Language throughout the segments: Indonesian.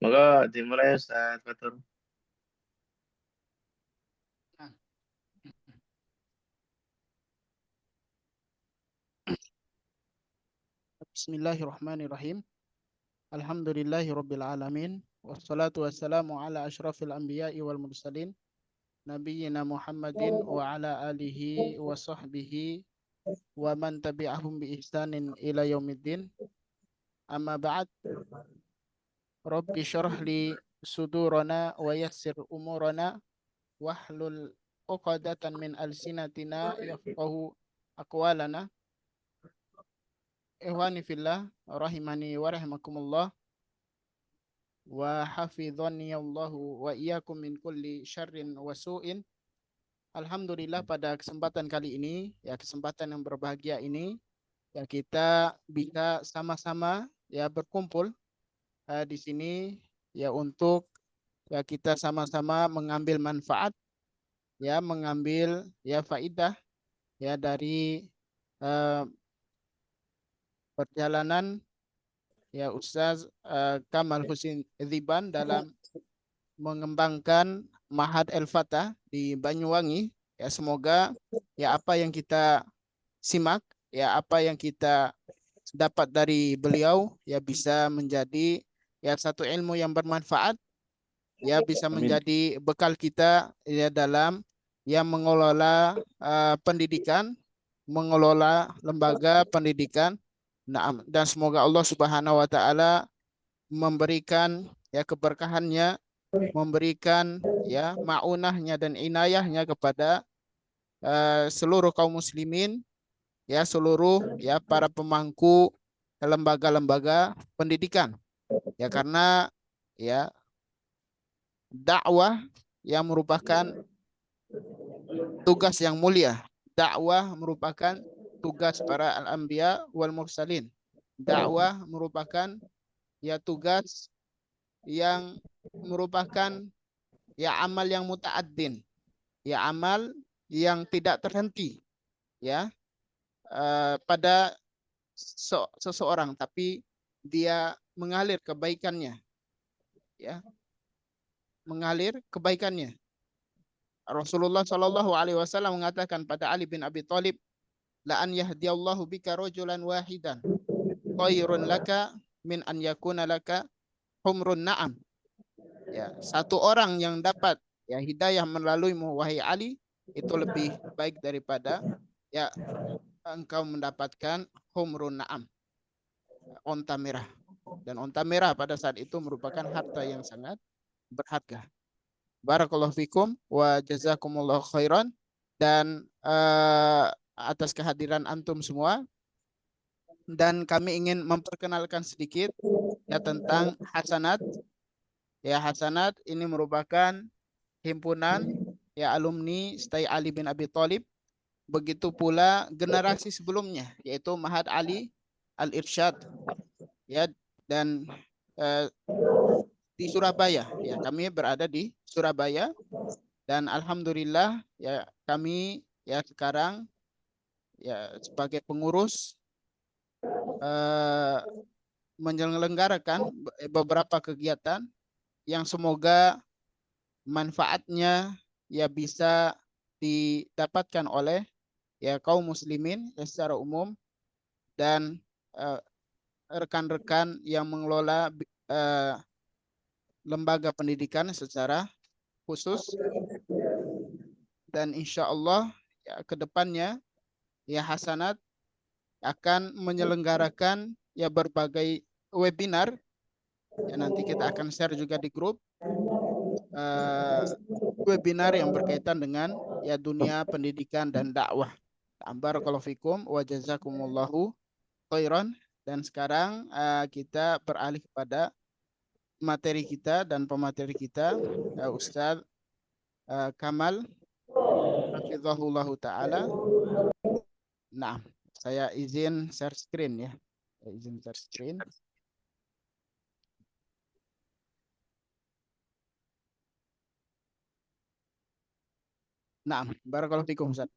Maka dimulai Ustaz Fatur. Nah, Bismillahirrahmanirrahim. Alhamdulillahirabbil alamin. Wassalatu wassalamu ala asyrafil anbiya'i wal mursalin nabiyyina Muhammadin wa ala alihi wa sahbihi wa man tabi'ahum bi ihsanin ila yaumiddin. Amma ba'd. Rabbi syrah li sudurana wa yassir umurana wahlul 'uqadatan min alsinatina yafqahu aqwalana. Ikhwani fillah rahimani wa rahimakumullah. Wa hafidhani Allahu wa iyyakum min kulli syarrin wa su'in. Alhamdulillah pada kesempatan kali ini, ya kesempatan yang berbahagia ini, ya kita bisa sama-sama ya berkumpul di sini ya untuk ya kita sama-sama mengambil manfaat, ya mengambil ya faidah ya dari uh, perjalanan ya Ustaz Kamal Husin Ziban dalam mengembangkan Ma'had El Fatah di Banyuwangi. Ya semoga ya apa yang kita simak, ya apa yang kita dapat dari beliau ya bisa menjadi ya satu ilmu yang bermanfaat, ya bisa Amin. menjadi bekal kita ya dalam yang mengelola pendidikan, mengelola lembaga pendidikan. Nah, dan semoga Allah Subhanahu wa taala memberikan ya keberkahannya, memberikan ya maunahnya dan inayahnya kepada seluruh kaum muslimin, ya seluruh ya para pemangku lembaga-lembaga pendidikan, ya karena ya dakwah yang merupakan tugas yang mulia. Dakwah merupakan tugas para al-anbiya wal mursalin. Dakwah merupakan ya tugas yang merupakan ya amal yang muta'addin, ya amal yang tidak terhenti, ya pada seseorang, tapi dia mengalir kebaikannya, ya mengalir kebaikannya. Rasulullah Shallallahu Alaihi Wasallam mengatakan pada Ali bin Abi Thalib, la an yahdiyallahu bika rajulan wahidan khairun laka min an yakuna laka humrun na'am. Ya, satu orang yang dapat ya hidayah melaluimu wahai Ali itu lebih baik daripada ya engkau mendapatkan humrun na'am, onta merah. Dan onta merah pada saat itu merupakan harta yang sangat berharga. Barakallahu fikum wa jazakumullahu khairan. Dan atas kehadiran antum semua, dan kami ingin memperkenalkan sedikit ya tentang Hasanat. Ya Hasanat ini merupakan himpunan ya alumni Stay Ali bin Abi Thalib. Begitu pula generasi sebelumnya yaitu Ma'had Ali Al-Irsyad, ya, dan eh, di Surabaya. Ya, kami berada di Surabaya dan alhamdulillah ya kami ya sekarang ya sebagai pengurus eh, menyelenggarakan beberapa kegiatan yang semoga manfaatnya ya bisa didapatkan oleh ya kaum muslimin ya secara umum dan rekan-rekan yang mengelola lembaga pendidikan secara khusus. Dan insya Allah ya ke depannya ya Hasanat akan menyelenggarakan ya berbagai webinar, ya nanti kita akan share juga di grup webinar yang berkaitan dengan ya dunia pendidikan dan dakwah. Barakallahu fikum wa jazakumullahu khairan. Dan sekarang kita beralih kepada materi kita dan pemateri kita, Ustaz Kamal hafizahullahu taala. Nah, saya izin share screen ya. Saya izin share screen. Nah, barakallahu fikum Ustaz.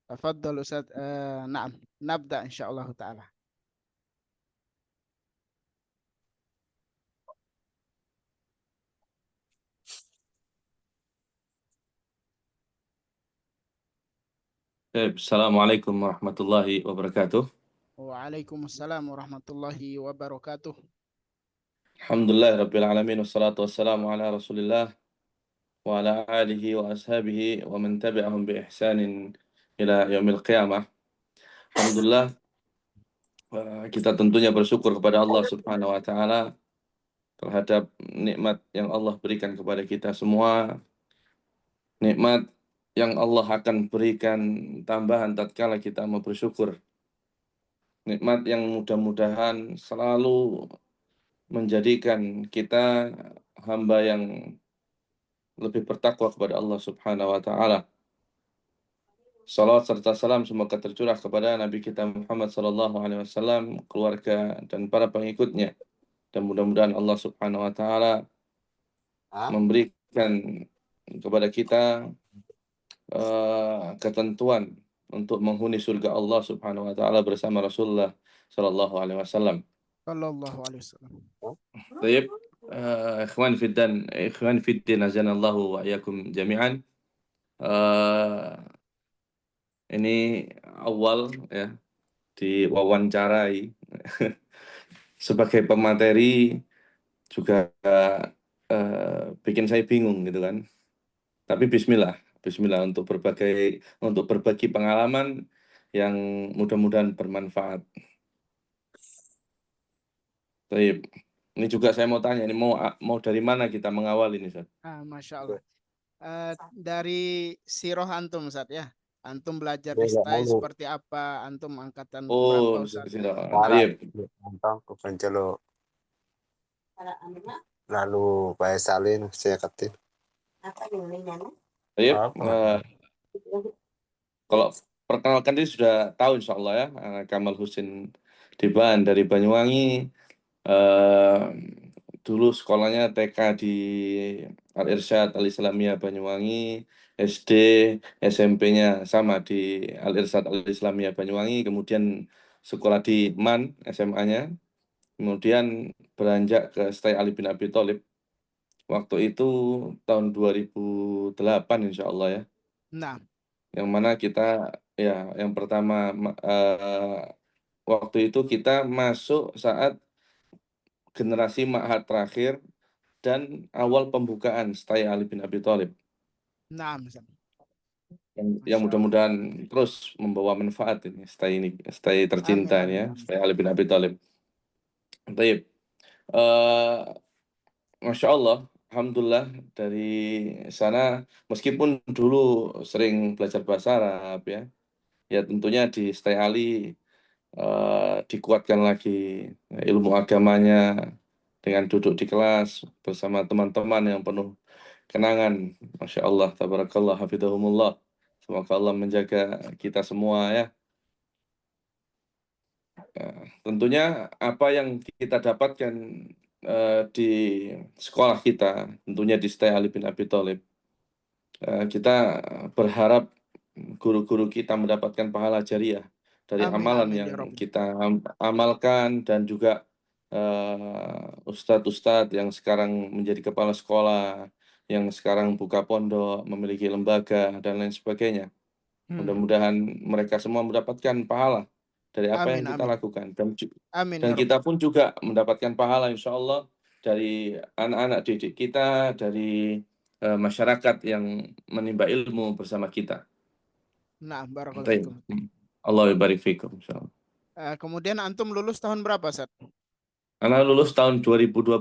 تفضل أستاذ. نعم، نبدأ إن شاء الله تعالى. Assalamualaikum warahmatullahi wabarakatuh. Waalaikumsalam warahmatullahi wabarakatuh. Alhamdulillah rabbil alamin wassalatu wassalamu ala Rasulillah wa ala alihi wa ashabihi wa man tabi'ahum bi ihsanin ila yaumil qiyamah. Alhamdulillah, kita tentunya bersyukur kepada Allah Subhanahu wa taala terhadap nikmat yang Allah berikan kepada kita semua, nikmat yang Allah akan berikan tambahan tatkala kita mau bersyukur. Nikmat yang mudah-mudahan selalu menjadikan kita hamba yang lebih bertakwa kepada Allah Subhanahu wa taala. Salawat serta salam semoga tercurah kepada Nabi kita Muhammad sallallahu alaihi wasallam, keluarga dan para pengikutnya. Dan mudah-mudahan Allah Subhanahu wa taala memberikan kepada kita ketentuan untuk menghuni surga Allah Subhanahu wa taala bersama Rasulullah sallallahu alaihi wasallam. Sallallahu alaihi wasallam. Baik, ikhwan fiddin azanallahu wa iyyakum jami'an. Ini awal ya diwawancarai sebagai pemateri juga bikin saya bingung gitu kan. Tapi Bismillah, Bismillah untuk berbagi pengalaman yang mudah-mudahan bermanfaat. Baik, ini juga saya mau tanya, ini mau dari mana kita mengawal ini, Ustaz? Masya Allah. Dari sirah antum, Ustaz ya. Antum belajar di STAI seperti apa? Antum angkatan berapa, Ustaz? Baik. Lalu Pak Salin saya ketik. Baik. Kalau perkenalkan dia sudah tahu insya Allah ya, Kamal Husin Diban dari Banyuwangi. Dulu sekolahnya TK di Al-Irsyad Al-Islamiyah Banyuwangi, SD, SMP-nya sama di Al-Irsyad Al-Islamiyah Banyuwangi, kemudian sekolah di MAN SMA-nya, kemudian beranjak ke STAI Ali bin Abi Thalib. Waktu itu tahun 2008 insya Allah ya. Nah, Yang mana kita ya yang pertama waktu itu kita masuk saat generasi ma'had terakhir dan awal pembukaan STAI Ali bin Abi Thalib. nah, Ustaz. Yang mudah-mudahan terus membawa manfaat ini STAI tercinta Amin, ini ya, amin. STAI Ali bin Abi Thalib. Baik. Masya Allah, Alhamdulillah dari sana meskipun dulu sering belajar bahasa Arab ya tentunya di STAI Ali dikuatkan lagi ilmu agamanya dengan duduk di kelas bersama teman-teman yang penuh kenangan. Masya Allah, tabarakallah, hafidhahumullah. Semoga Allah menjaga kita semua ya. Tentunya apa yang kita dapatkan di sekolah kita, tentunya di STAI Ali bin Abi Thalib, kita berharap guru-guru kita mendapatkan pahala jariah dari Amin, amalan amin, yang ya Rabbi. kita amalkan, dan juga ustadz-ustadz yang sekarang menjadi kepala sekolah, yang sekarang buka pondok, memiliki lembaga, dan lain sebagainya. Mudah-mudahan mereka semua mendapatkan pahala dari apa yang Amin, kita amin. lakukan. Amin, Dan ya kita Rabbi. pun juga mendapatkan pahala insya Allah dari anak-anak didik kita, dari masyarakat yang menimba ilmu bersama kita. Nah, barakallahu Baik. fikum. Allah barik fikum insyaallah. Kemudian antum lulus tahun berapa, Ustaz? Anak lulus tahun 2012.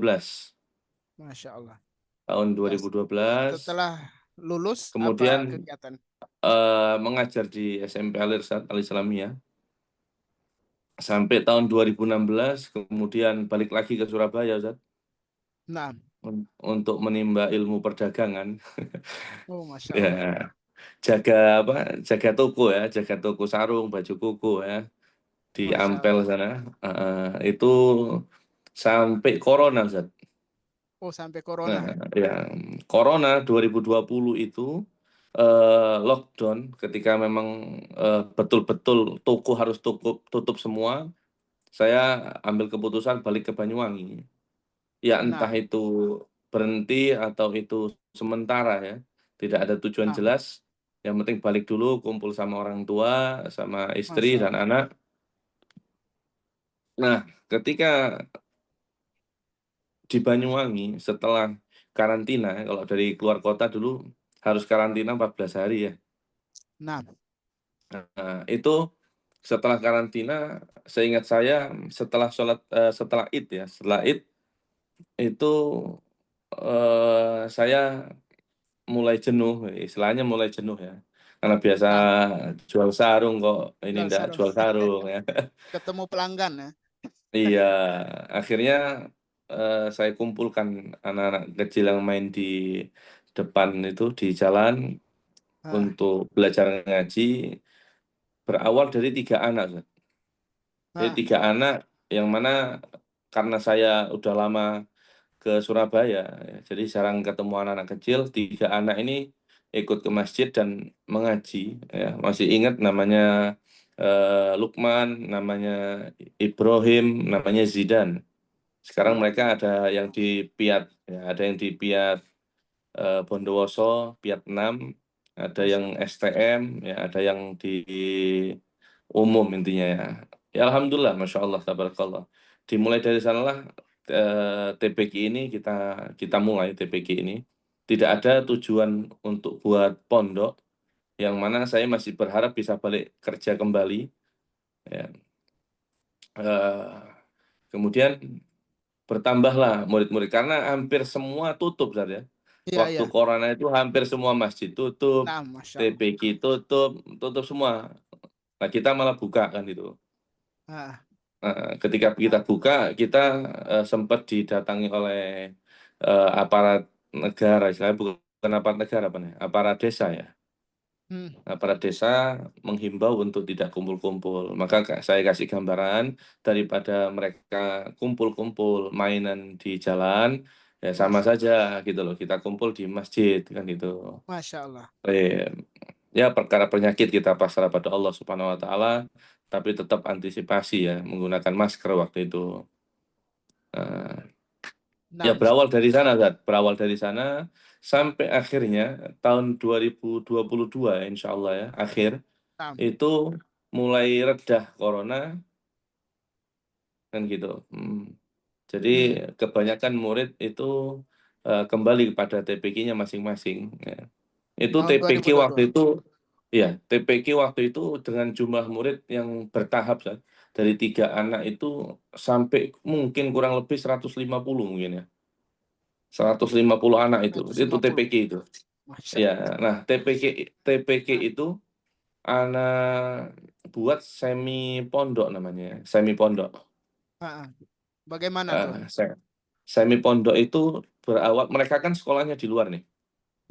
Masya Allah. Tahun 2012. Setelah lulus, Kemudian apa kegiatan? mengajar di SMP Al-Irsyad Al-Islamiyah sampai tahun 2016, kemudian balik lagi ke Surabaya, Ustaz, Nah, untuk menimba ilmu perdagangan. oh Masya Ya, Allah. jaga toko ya, jaga toko sarung, baju koko ya di Masya Ampel Allah. sana. Itu sampai Corona, Ustaz. Oh, sampai Nah, corona. ya, Corona 2020 itu lockdown, ketika memang betul-betul toko harus tutup semua, saya ambil keputusan balik ke Banyuwangi. Ya entah Nah, itu berhenti atau itu sementara ya, tidak ada tujuan nah, jelas. Yang penting balik dulu, kumpul sama orang tua, sama istri Masya dan Allah. anak. Nah, ketika di Banyuwangi setelah karantina, kalau dari keluar kota dulu harus karantina 14 hari ya. Nah, Nah, itu setelah karantina, seingat saya setelah Id ya, setelah Id itu saya mulai jenuh, istilahnya mulai jenuh ya. Karena biasa nah, jual sarung kok ini jual ndak sarung. jual sarung ya. Ketemu pelanggan ya. Iya, akhirnya saya kumpulkan anak-anak kecil yang main di depan itu di jalan Ah, untuk belajar ngaji. Berawal dari 3 anak, Ustaz. Jadi ah, 3 anak yang mana karena saya udah lama ke Surabaya, ya, jadi jarang ketemu anak-anak kecil. 3 anak ini ikut ke masjid dan mengaji. Ya. Masih ingat namanya Lukman, namanya Ibrahim, namanya Zidan. Sekarang hmm, mereka ada yang di Piat, ya, ada yang di Piat Bondowoso, Piat 6, ada Masya yang Allah. STM, ya, ada yang di umum intinya ya. Ya Alhamdulillah, Masya Allah, tabarakallah. Dimulai dari sanalah TPQ ini kita kita mulai TPQ ini. Tidak ada tujuan untuk buat pondok, yang mana saya masih berharap bisa balik kerja kembali. Ya. Eh, kemudian bertambahlah murid-murid karena hampir semua tutup Zat, ya. Iya, Waktu iya. corona itu hampir semua masjid tutup, Nah, Masya Allah. TPQ tutup, tutup semua. Nah, kita malah buka kan itu. Ah, Ketika kita nah, buka, kita sempat didatangi oleh aparat negara, istilahnya bukan aparat negara, apa nih? Aparat desa ya. hmm, Aparat desa menghimbau untuk tidak kumpul-kumpul. Maka saya kasih gambaran daripada mereka kumpul-kumpul mainan di jalan, ya sama Masya saja Allah. gitu loh. Kita kumpul di masjid kan gitu. Masya Allah. Eh, ya perkara penyakit kita pasrah pada Allah Subhanahu Wa Taala, tapi tetap antisipasi ya menggunakan masker waktu itu. Eh, Ya Nah, berawal dari sana, Zat. Berawal dari sana sampai akhirnya tahun 2022 insya Allah ya, akhir nah, itu mulai redah corona kan gitu. Jadi hmm. kebanyakan murid itu kembali kepada TPQ-nya masing-masing. Ya. Itu Tahun TPQ waktu 2022. itu, ya TPQ waktu itu dengan jumlah murid yang bertahap, Zat. Dari 3 anak itu sampai mungkin kurang lebih 150 mungkin ya. 150 anak itu 150. TPQ itu. Masya Ya, Allah. nah TPQ Ah, itu anak buat semi pondok namanya, semi pondok. ah, ah. Bagaimana tuh? Semi pondok itu berawal mereka kan sekolahnya di luar nih.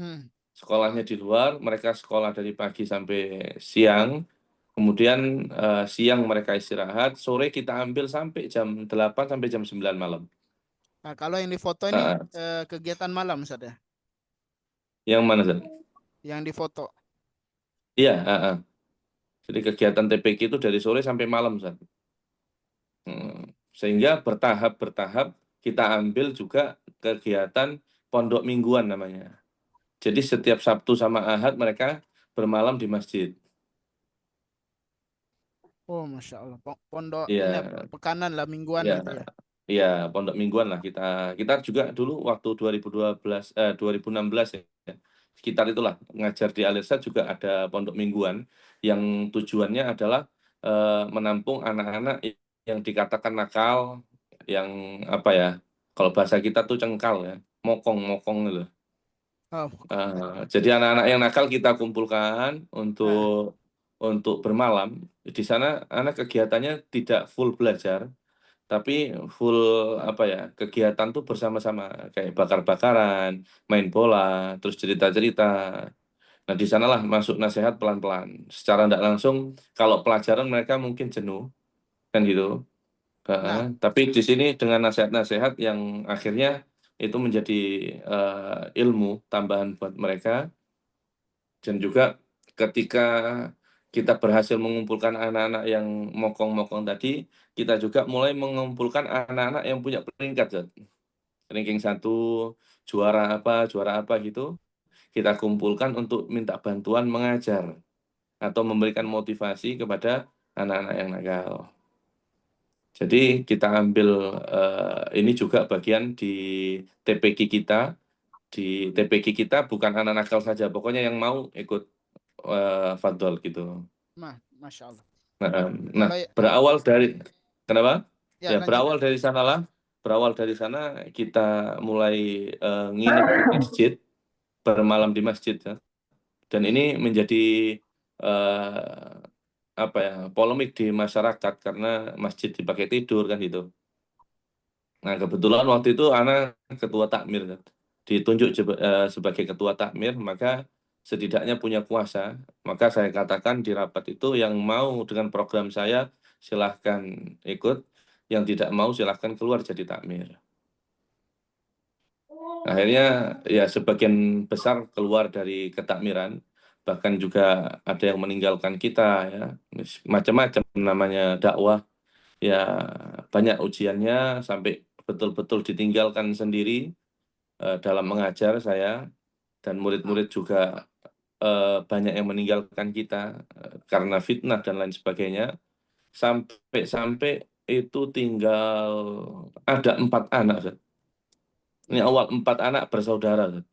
Hmm. Sekolahnya di luar, mereka sekolah dari pagi sampai siang. Kemudian siang mereka istirahat, sore kita ambil sampai jam 8 sampai jam 9 malam. Nah, kalau yang di foto ini Nah, kegiatan malam, Ustaz ya? yang mana, Zat? Yang di foto. Iya, jadi kegiatan TPQ itu dari sore sampai malam, Zat. Sehingga bertahap-bertahap kita ambil juga kegiatan pondok mingguan namanya. Jadi setiap Sabtu sama Ahad mereka bermalam di masjid. Oh, Masya Allah. Pondok ini apa? Ya, Pekanan lah, mingguan ya, itu ya. ya, pondok mingguan lah kita. Kita juga dulu waktu 2016 ya. Sekitar itulah ngajar di Al-Irsyad juga ada pondok mingguan yang tujuannya adalah menampung anak-anak yang dikatakan nakal, yang apa ya? Kalau bahasa kita tuh cengkal ya, mokong-mokong gitu. Oh, Jadi anak-anak yang nakal kita kumpulkan ah, untuk bermalam. Di sana anak kegiatannya tidak full belajar, tapi full apa ya? Kegiatan tuh bersama-sama kayak bakar-bakaran, main bola, terus cerita-cerita. Nah, di sanalah masuk nasihat pelan-pelan. Secara tidak langsung, kalau pelajaran mereka mungkin jenuh, kan gitu. nah, Tapi di sini dengan nasihat-nasihat yang akhirnya itu menjadi ilmu tambahan buat mereka. Dan juga ketika kita berhasil mengumpulkan anak-anak yang mokong-mokong tadi, kita juga mulai mengumpulkan anak-anak yang punya peringkat, Zat. Ranking 1, juara apa gitu, kita kumpulkan untuk minta bantuan mengajar atau memberikan motivasi kepada anak-anak yang nakal. Jadi kita ambil ini juga bagian di TPQ kita. Di TPQ kita bukan anak nakal saja, pokoknya yang mau ikut Fadol gitu. Masya Allah. Nah, Kalau berawal dari kenapa? ya Ya, lanjut. berawal dari sana kita mulai nginep di masjid, bermalam di masjid ya. Dan ini menjadi apa ya, polemik di masyarakat karena masjid dipakai tidur kan gitu. Nah, kebetulan waktu itu anak ketua takmir kan. Ditunjuk sebagai ketua takmir, maka setidaknya punya kuasa. Maka saya katakan di rapat itu yang mau dengan program saya silahkan ikut, yang tidak mau silahkan keluar jadi takmir. Akhirnya ya sebagian besar keluar dari ketakmiran, bahkan juga ada yang meninggalkan kita ya, macam-macam namanya dakwah ya, banyak ujiannya sampai betul-betul ditinggalkan sendiri dalam mengajar saya, dan murid-murid juga banyak yang meninggalkan kita karena fitnah dan lain sebagainya, sampai itu tinggal ada 4 anak, Ustaz. Ini awal 4 anak bersaudara, Ustaz.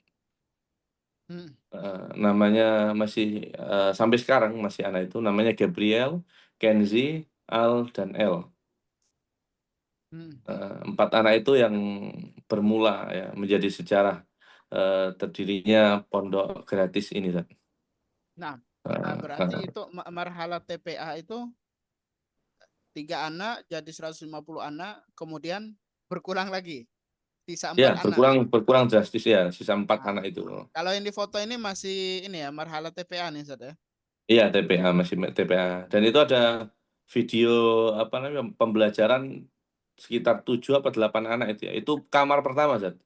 Namanya masih sampai sekarang masih anak itu namanya Gabriel, Kenzi, Al, dan L. 4 anak itu yang bermula ya menjadi sejarah terdirinya pondok gratis ini, Ustaz. Nah, berarti itu marhalah TPA itu 3 anak jadi 150 anak, kemudian berkurang lagi, sisa 4 Ya, anak. berkurang drastis ya, sisa 4 anak itu. Kalau yang di foto ini masih ini ya, marhalah TPA nih, Ustaz ya? Iya, TPA, masih TPA. Dan itu ada video apa namanya pembelajaran sekitar 7 apa 8 anak itu ya. Itu kamar pertama, Zat.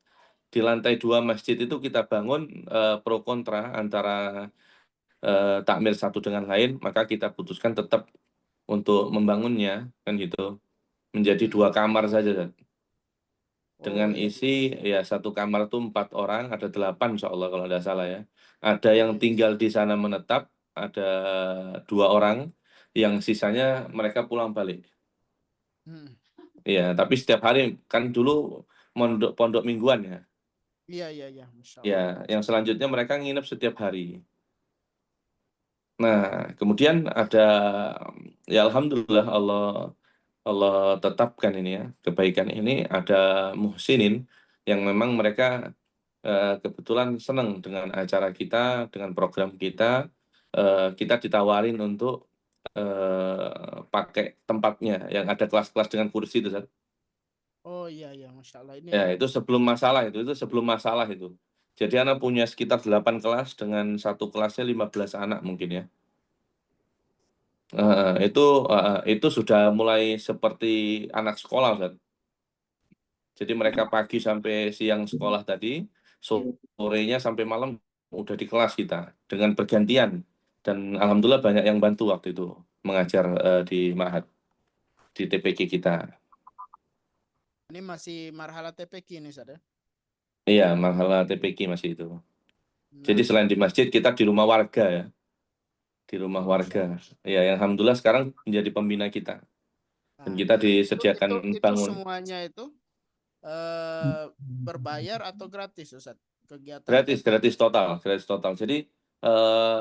Di lantai 2 masjid itu kita bangun pro kontra antara takmir satu dengan lain, maka kita putuskan tetap untuk membangunnya kan gitu. Menjadi 2 kamar saja, Zat. Dengan isi ya satu kamar itu 4 orang, ada 8 insya Allah kalau tidak salah ya. Ada yang tinggal di sana menetap, ada 2 orang, yang sisanya mereka pulang balik. Iya, tapi setiap hari kan dulu pondok mingguan ya. Iya, Masya Allah. Ya, yang selanjutnya mereka nginep setiap hari. Nah, kemudian ada ya alhamdulillah Allah tetapkan ini ya, kebaikan ini ada muhsinin yang memang mereka kebetulan senang dengan acara kita, dengan program kita. Kita ditawarin untuk pakai tempatnya yang ada kelas-kelas dengan kursi itu, Zat. Oh iya, Masya Allah ini. Ya, itu sebelum masalah itu. Jadi anak punya sekitar 8 kelas dengan satu kelasnya 15 anak mungkin ya. Itu sudah mulai seperti anak sekolah, Zat. Jadi mereka pagi sampai siang sekolah tadi, sorenya sampai malam udah di kelas kita dengan bergantian. Dan alhamdulillah banyak yang bantu waktu itu mengajar di Ma'had, di TPQ kita. Ini masih marhalah TPQ ini, Ustaz ya? Iya, marhalah TPQ masih itu. Jadi selain di masjid, kita di rumah warga ya. Di rumah warga. Ya, yang alhamdulillah sekarang menjadi pembina kita. Dan kita disediakan itu bangun. semuanya itu berbayar atau gratis, Ustaz? Kegiatan Gratis total. Jadi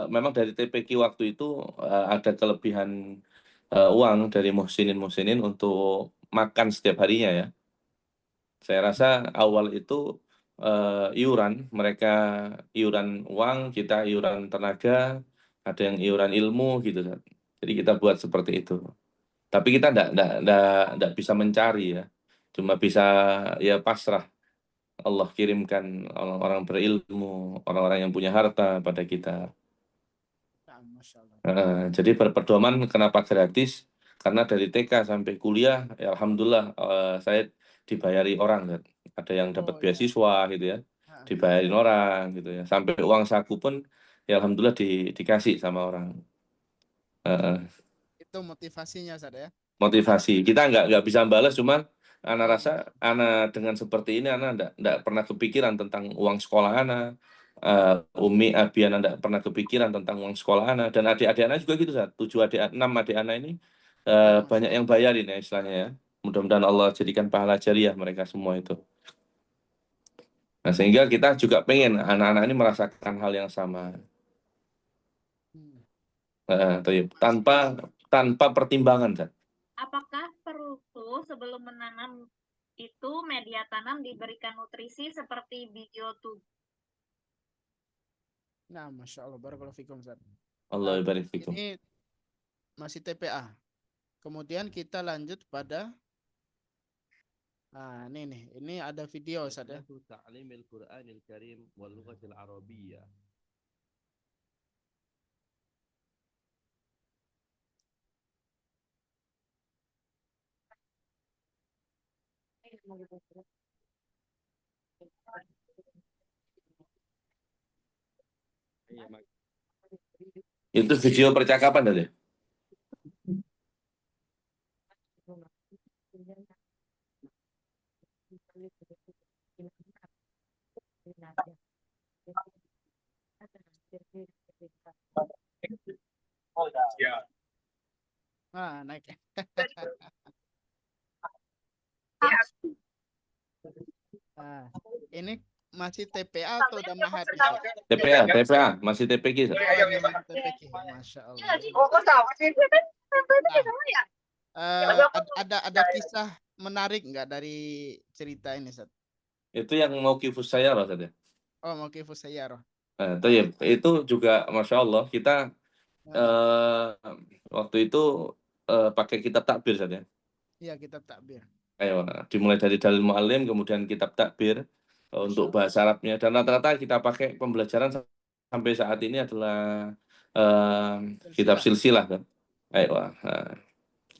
memang dari TPQ waktu itu ada kelebihan uang dari muhsinin untuk makan setiap harinya ya. Saya rasa awal itu mereka iuran uang, kita iuran tenaga, ada yang iuran ilmu gitu. Jadi kita buat seperti itu. Tapi kita enggak bisa mencari ya. Cuma bisa ya pasrah. Allah kirimkan orang-orang berilmu, orang-orang yang punya harta pada kita. Jadi berpedoman kenapa gratis? Karena dari TK sampai kuliah, ya alhamdulillah saya dibayari orang, kan. Ada yang dapat beasiswa gitu ya, dibayarin orang gitu ya. Sampai uang saku pun ya alhamdulillah dikasih sama orang. Itu motivasinya Ustaz ya. Motivasi. Kita nggak bisa balas, cuman anak Oh, rasa anak dengan seperti ini anak nggak pernah kepikiran tentang uang sekolah anak. Umi Abi anak nggak pernah kepikiran tentang uang sekolah anak, dan adik-adik anak juga gitu, Sat. 6 adik anak ini oh, Masya banyak yang Allah. bayarin ya istilahnya ya. Mudah-mudahan Allah jadikan pahala jariah mereka semua itu. Nah, sehingga kita juga pengen anak-anak ini merasakan hal yang sama. Hmm. Tanpa tanpa pertimbangan, Sat. Apakah perlu sebelum menanam itu media tanam diberikan nutrisi seperti biotu? Nah, Masya Allah, barakallahu fikum Ustaz. Allah barik fikum. Ini masih TPA. Kemudian kita lanjut pada ini nih. Ini ada video Ustaz ya. Ta'limil Qur'anil Karim wal lughatil Arabiyyah. Itu video percakapan tadi. Naik. Ini masih TPA atau udah mahat? TPA, masih TPG. Oh, ini masih TPK. Masya Allah. Ada kisah menarik nggak dari cerita ini, Ustaz? Itu yang mau kifus saya loh tadi. Oh, mau kifus sayyarah. Itu juga Masya Allah kita waktu itu pakai kitab takbir saja. Iya, kitab takbir. Ayo, dimulai dari dalil mu'alim, kemudian kitab takbir untuk bahasa Arabnya, dan rata-rata kita pakai pembelajaran sampai saat ini adalah kitab silsilah kan. Ayo,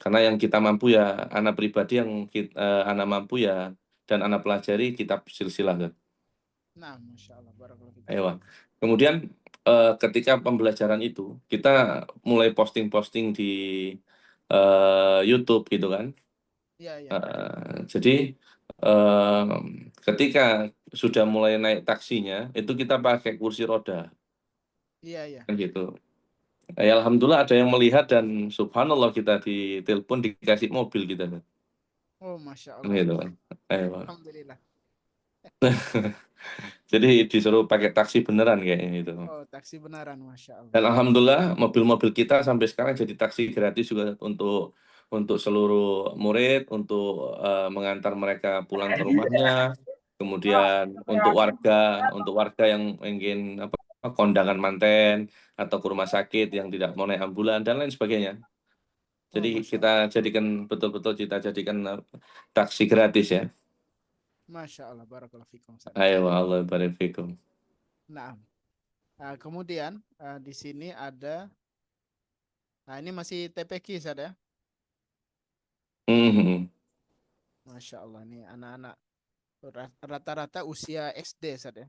karena yang kita mampu ya anak pribadi, yang anak mampu ya dan anak pelajari kitab silsilah kan. Nah, Masya Allah, barakallahu fikum. Ayo, kemudian ketika pembelajaran itu kita mulai posting-posting di YouTube gitu kan. Iya, iya. Jadi ketika sudah mulai naik taksinya itu kita pakai kursi roda. Iya, iya. Kan gitu. Ya, alhamdulillah ada yang melihat dan subhanallah kita ditelepon dikasih mobil kita. Oh, Masya Kan Allah. gitu. Ayo. Alhamdulillah. Jadi disuruh pakai taksi beneran kayaknya itu. Oh, taksi beneran, Masya Allah. Dan alhamdulillah mobil-mobil kita sampai sekarang jadi taksi gratis juga untuk seluruh murid, untuk mengantar mereka pulang ke rumahnya, kemudian untuk warga yang ingin kondangan manten atau ke rumah sakit yang tidak mau naik ambulan dan lain sebagainya. Jadi kita jadikan betul-betul taksi gratis ya. Masya Allah, barakallahu fikum. Ayo, Allah barik fikum. Nah, kemudian di sini ada, ini masih TPQ Ustaz ya. Masya Allah, nih anak-anak rata-rata usia SD Ustaz ya.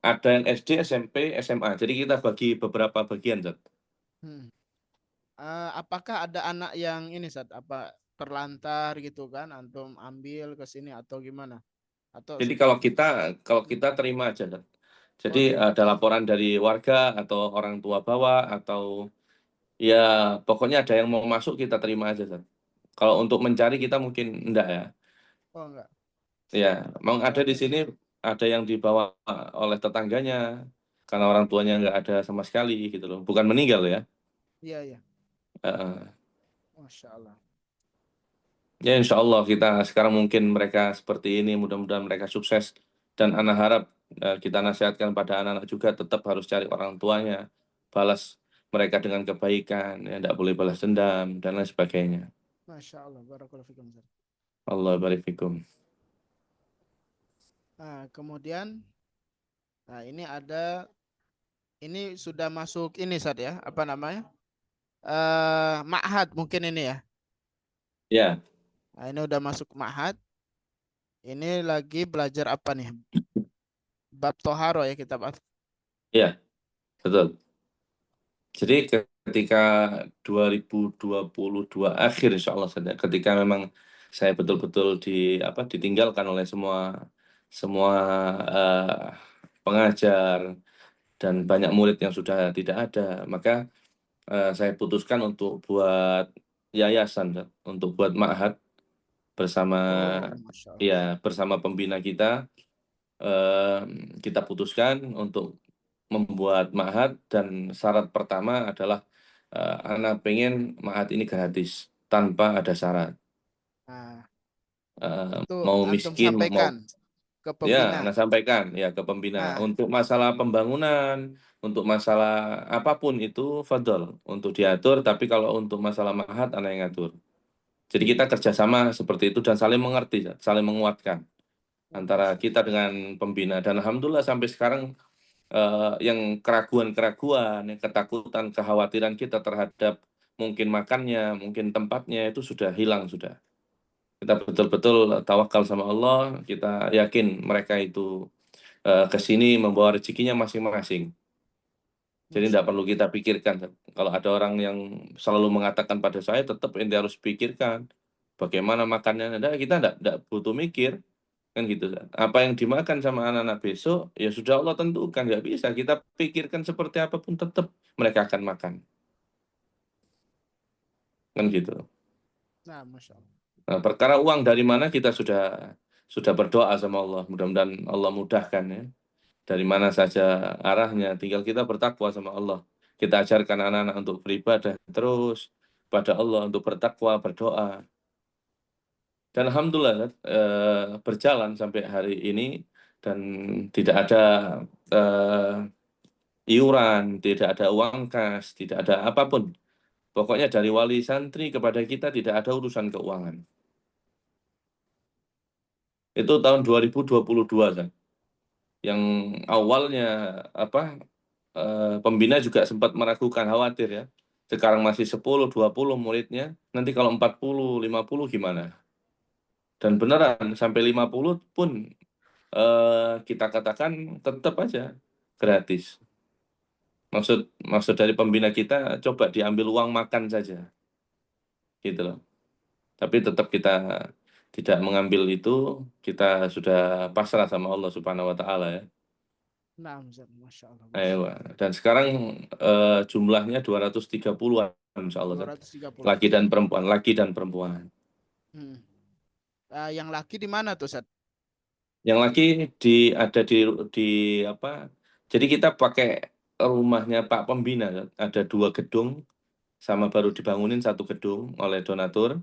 Ada yang SD, SMP, SMA. Jadi kita bagi beberapa bagian, Zat. Apakah ada anak yang ini Ustaz, apa terlantar gitu kan, antum ambil ke sini atau gimana? Jadi kalau kita terima aja, Zat. Jadi ada laporan dari warga atau orang tua bawa atau ya pokoknya ada yang mau masuk kita terima aja, Zat. Kalau untuk mencari kita mungkin enggak ya. Oh, enggak. Ya, memang ada di sini ada yang dibawa oleh tetangganya karena orang tuanya enggak ada sama sekali gitu loh. Bukan meninggal ya. Iya, iya. Masya Allah. Ya insya Allah kita sekarang mungkin mereka seperti ini, mudah-mudahan mereka sukses, dan anak harap kita nasihatkan pada anak-anak juga tetap harus cari orang tuanya, balas mereka dengan kebaikan, ya tidak boleh balas dendam dan lain sebagainya. Masya Allah, barakallahu fikum. Allah barik fikum. Kemudian ini sudah masuk ini Ustaz ya, apa namanya? Ma'had mungkin ini ya. Ya. Nah, ini udah masuk ma'had. Ini lagi belajar apa nih? Bab Toharo ya, kitab Iya, betul. Jadi ketika 2022 akhir insya Allah saja, ketika memang saya betul-betul ditinggalkan oleh semua semua pengajar dan banyak murid yang sudah tidak ada, maka saya putuskan untuk buat yayasan, Ustaz. Untuk buat ma'had bersama Oh, Masya Allah. ya bersama pembina kita. eh, kita putuskan untuk membuat ma'had dan syarat pertama adalah anak pengen ma'had ini gratis tanpa ada syarat. Nah, Eh, itu mau antum miskin mau sampaikan ke ya, pembina. nah sampaikan ya ke pembina Nah, untuk masalah pembangunan, untuk masalah apapun itu fadol untuk diatur, tapi kalau untuk masalah ma'had anak yang ngatur. Jadi kita kerjasama seperti itu dan saling mengerti, saling menguatkan antara Masya kita Allah. dengan pembina. Dan alhamdulillah sampai sekarang yang keraguan-keraguan, yang ketakutan, kekhawatiran kita terhadap mungkin makannya, mungkin tempatnya itu sudah hilang sudah. Kita betul-betul tawakal sama Allah, kita yakin mereka itu ke sini membawa rezekinya masing-masing. Jadi Masya tidak perlu Allah. kita pikirkan. Kalau ada orang yang selalu mengatakan pada saya, tetap ente harus pikirkan bagaimana makannya. Nah, kita tidak butuh mikir. Kan gitu. Apa yang dimakan sama anak-anak besok, ya sudah Allah tentukan. Nggak bisa. Kita pikirkan seperti apapun, tetap mereka akan makan. Kan gitu. Nah, Masya Allah. Nah, perkara uang dari mana kita sudah berdoa sama Allah. Mudah-mudahan Allah mudahkan ya. Dari mana saja arahnya, tinggal kita bertakwa sama Allah. Kita ajarkan anak-anak untuk beribadah terus pada Allah, untuk bertakwa, berdoa. Dan alhamdulillah berjalan sampai hari ini dan tidak ada iuran, tidak ada uang kas, tidak ada apapun. Pokoknya dari wali santri kepada kita tidak ada urusan keuangan. Itu tahun 2022 kan. Yang awalnya pembina juga sempat meragukan, khawatir ya. Sekarang masih 10, 20 muridnya, nanti kalau 40, 50 gimana? Dan beneran sampai 50 pun kita katakan tetap aja gratis. Maksud dari pembina kita coba diambil uang makan saja, gitu loh. Tapi tetap kita tidak mengambil itu, kita sudah pasrah sama Allah Subhanahu wa taala ya. Nah, Ustaz. Masya Allah. Ayo, Masya Allah. dan sekarang jumlahnya 230-an insya Allah. 230. Laki dan perempuan, laki dan perempuan. Hmm. Yang laki di mana tuh, Ustaz? Yang laki ada di apa? Jadi kita pakai rumahnya Pak Pembina, Ustaz. Ada 2 gedung sama baru dibangunin 1 gedung oleh donatur.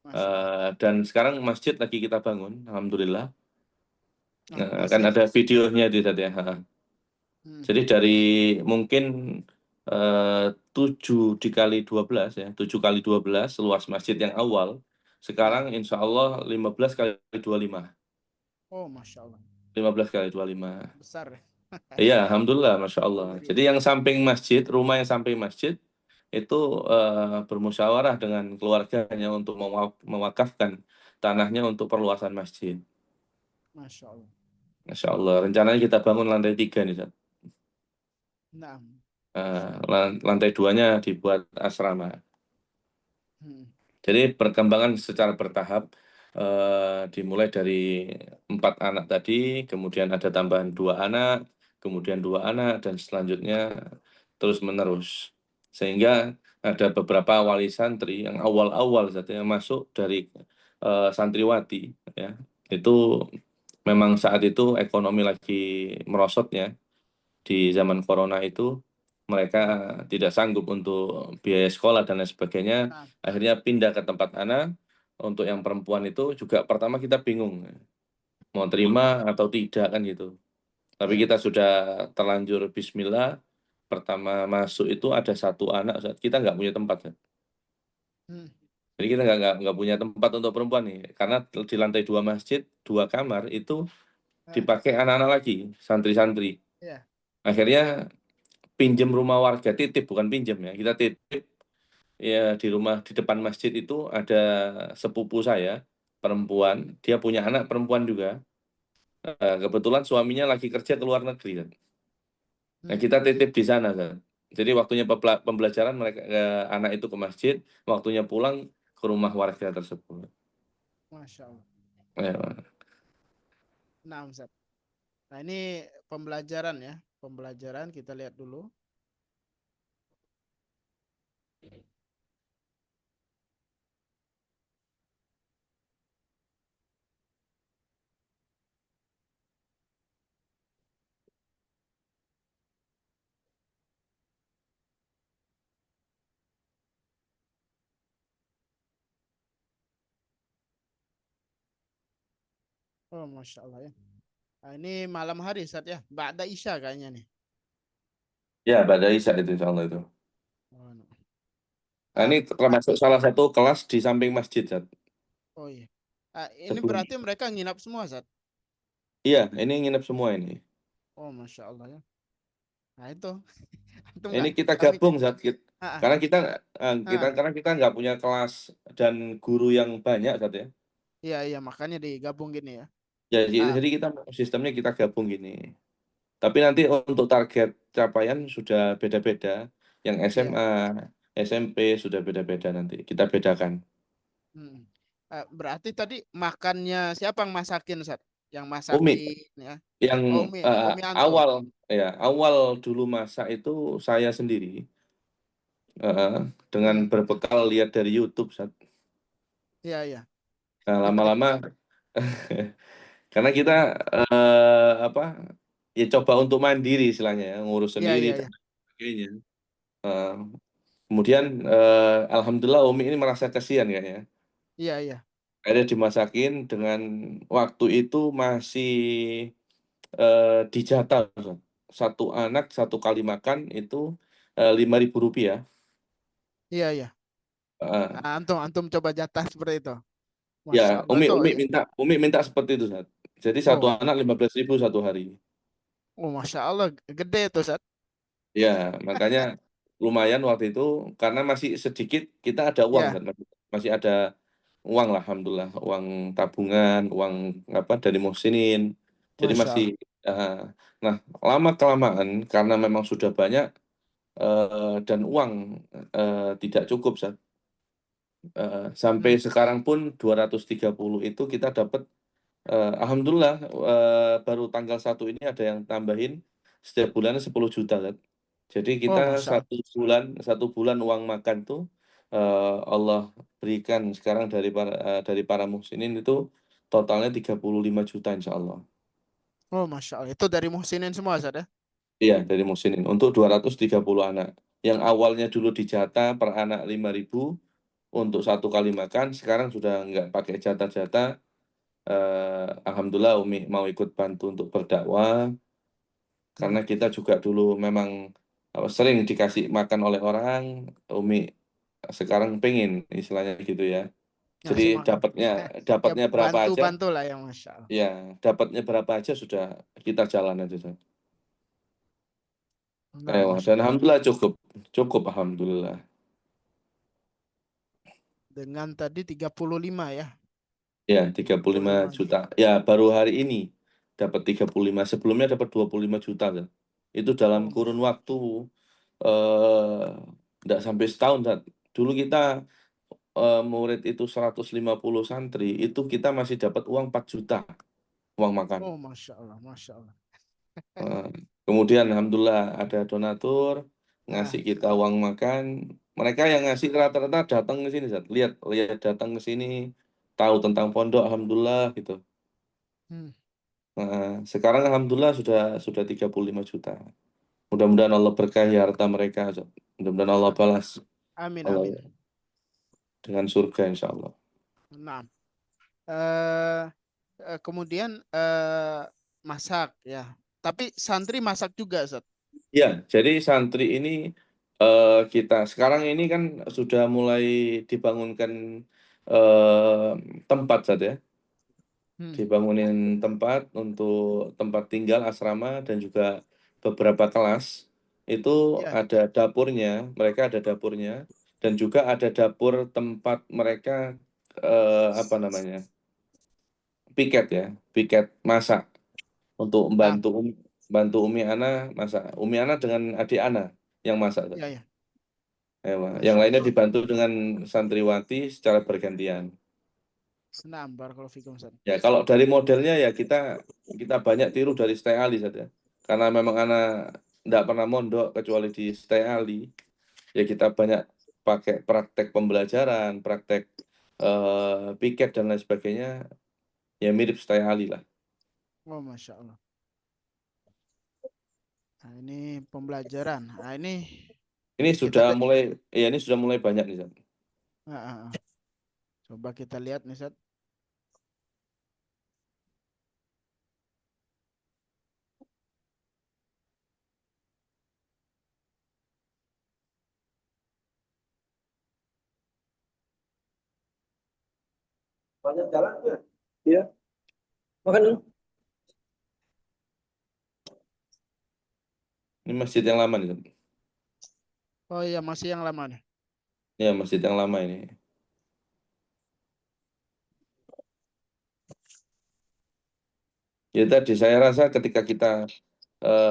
Masya Allah. Dan sekarang masjid lagi kita bangun, alhamdulillah. Nah, Kan masjid. ada videonya di tadi ya. Hmm. Jadi dari mungkin 7 dikali 12 ya, 7 kali 12 luas masjid yang awal. Sekarang insya Allah 15 kali 25. Oh, Masya Allah. 15 kali 25. Besar. Iya, alhamdulillah, masya Allah. Jadi yang samping masjid, rumah yang samping masjid itu bermusyawarah dengan keluarganya untuk mewakafkan tanahnya untuk perluasan masjid. Masya Allah. Masya Allah. Rencananya kita bangun lantai 3 nih, Ustaz. Nah. Lantai 2-nya dibuat asrama. Hmm. Jadi perkembangan secara bertahap dimulai dari 4 anak tadi, kemudian ada tambahan 2 anak, kemudian 2 anak, dan selanjutnya terus menerus. Sehingga ada beberapa wali santri yang awal-awal saja masuk dari santriwati, ya. Itu memang saat itu ekonomi lagi merosot ya. Di zaman corona itu mereka tidak sanggup untuk biaya sekolah dan lain sebagainya, Nah. akhirnya pindah ke tempat anak. Untuk yang perempuan itu juga pertama kita bingung mau terima atau tidak kan gitu, tapi Ya. kita sudah terlanjur bismillah. Pertama masuk itu ada 1 anak, kita nggak punya tempat kan. Hmm. Jadi kita nggak punya tempat untuk perempuan nih, karena di lantai 2 masjid 2 kamar itu dipakai anak-anak lagi, santri-santri. Ya. Akhirnya pinjem rumah warga, titip, bukan pinjem ya, kita titip ya. Di rumah di depan masjid itu ada sepupu saya perempuan, dia punya anak perempuan juga. Kebetulan suaminya lagi kerja ke luar negeri kan. Nah, kita titip di sana, Ustaz. Jadi waktunya pembelajaran mereka anak itu ke masjid, waktunya pulang ke rumah warga tersebut. Masya Allah. Ya. Nah, Ustaz. Nah, ini pembelajaran ya. Pembelajaran kita lihat dulu. Oh, Masya Allah ya. Nah, ini malam hari Ustaz ya. Ba'da Isya kayaknya nih. Ya, pada Isya itu insya Allah itu. Oh, no. Nah, ini termasuk salah satu kelas di samping masjid, Ustaz. Oh iya. Ini Sebelum. berarti mereka nginap semua, Ustaz? Iya, ini nginep semua ini. Oh, Masya Allah ya. Nah, itu. Antum Ini nggak? kita Kami, gabung, Ustaz. ah, Karena kita ah. karena kita nggak punya kelas dan guru yang banyak, Ustaz ya. Iya, iya, makanya digabung gini ya. Jadi kita sistemnya kita gabung gini. Tapi nanti untuk target capaian sudah beda-beda. Yang SMA, SMP sudah beda-beda nanti. Kita bedakan. Berarti tadi makannya siapa yang masakin, Ustaz? Yang Umi, masakin ya. yang Oh, Umi antum. awal dulu masak itu saya sendiri dengan berbekal lihat dari YouTube, Ustaz. Iya, iya. Nah, lama-lama karena kita ya coba untuk mandiri istilahnya ya, ngurus Iya, sendiri iya, dan iya. sebagainya. Eh, Kemudian alhamdulillah Umi ini merasa kasihan kayaknya. Iya, iya. Akhirnya dimasakin dengan waktu itu masih dijatah, Ustaz. Satu anak satu kali makan itu Rp5.000. Iya, iya. Eh, Antum coba jatah seperti itu. Ya, Masya Allah tuh. Umi minta seperti itu, Ustaz. Jadi satu Oh, anak 15.000 satu hari. Masya Allah, gede itu, Ustaz. Ya, makanya lumayan waktu itu karena masih sedikit kita ada uang, Ya, kan? Masih ada uang lah, alhamdulillah, uang tabungan, uang dari Muhsinin. Jadi Masya masih, Allah. eh, nah lama kelamaan karena memang sudah banyak dan uang tidak cukup, Ustaz. Sampai sekarang pun 230 itu kita dapat. Alhamdulillah baru tanggal 1 ini ada yang tambahin setiap bulannya 10 juta, Zat. Jadi kita Oh, Masya Allah. satu bulan uang makan tuh Allah berikan sekarang dari para muhsinin itu totalnya 35 juta insya Allah. Oh, Masya Allah. Itu dari Muhsinin semua, Ustaz ya? Iya, dari muhsinin untuk 230 anak. Yang awalnya dulu dijatah per anak 5.000 untuk satu kali makan, sekarang sudah nggak pakai jatah-jatah. Alhamdulillah Umi mau ikut bantu untuk berdakwah karena kita juga dulu memang sering dikasih makan oleh orang. Umi sekarang pengen istilahnya gitu ya. Jadi Ngasih makan. Ya, dapatnya berapa aja, bantu-bantu lah ya, Masya Allah. ya dapatnya berapa aja sudah kita jalan aja. Ustaz. Nah, Masya Dan Allah. alhamdulillah cukup alhamdulillah. Dengan tadi 35 ya. Ya 35 juta. Ya baru hari ini dapat 35. Sebelumnya dapat 25 juta kan. Itu dalam Oh, kurun waktu enggak sampai setahun. Zat. Dulu kita murid itu 150 santri, itu kita masih dapat uang 4 juta uang makan. oh, Masya Allah, Masya Allah. Eh, Kemudian alhamdulillah ada donatur Ah, ngasih kita uang makan. Mereka yang ngasih rata-rata datang ke sini, Zat. Lihat datang ke sini, tahu tentang pondok alhamdulillah gitu. Nah, sekarang alhamdulillah sudah 35 juta. Mudah-mudahan Allah berkahi harta mereka, Zat. Mudah-mudahan Allah balas amin, Allah amin. dengan surga insya Allah. Nah, kemudian masak ya. Tapi santri masak juga, Ustaz. Ya, jadi santri ini kita sekarang ini kan sudah mulai dibangunkan tempat saja, dibangunin tempat untuk tempat tinggal asrama dan juga beberapa kelas itu Ya. ada dapurnya, mereka ada dapurnya dan juga ada dapur tempat mereka piket ya, piket masak untuk membantu bantu Umi Ana masak. Umi Ana dengan adik Ana yang masak. Ya, ya. Yang Masya lainnya Allah. dibantu dengan santriwati secara bergantian. Senam, barakallahu fikum, Ustaz. Ya, kalau dari modelnya ya kita banyak tiru dari Stay Ali saja. Karena memang anak tidak pernah mondok kecuali di Stay Ali. Ya kita banyak pakai praktek pembelajaran, praktek piket dan lain sebagainya. Ya mirip Stay Ali lah. Oh, Masya Allah. Nah, ini pembelajaran. Nah, ini Ini kita sudah mulai, ya ini sudah mulai banyak nih, Zat. coba kita lihat nih, Ustaz. Banyak jalan tuh. Iya. Makan. Ini masjid yang lama nih, Zat. Oh iya, masih yang lama nih. Ya masjid yang lama ini. Ya tadi saya rasa ketika kita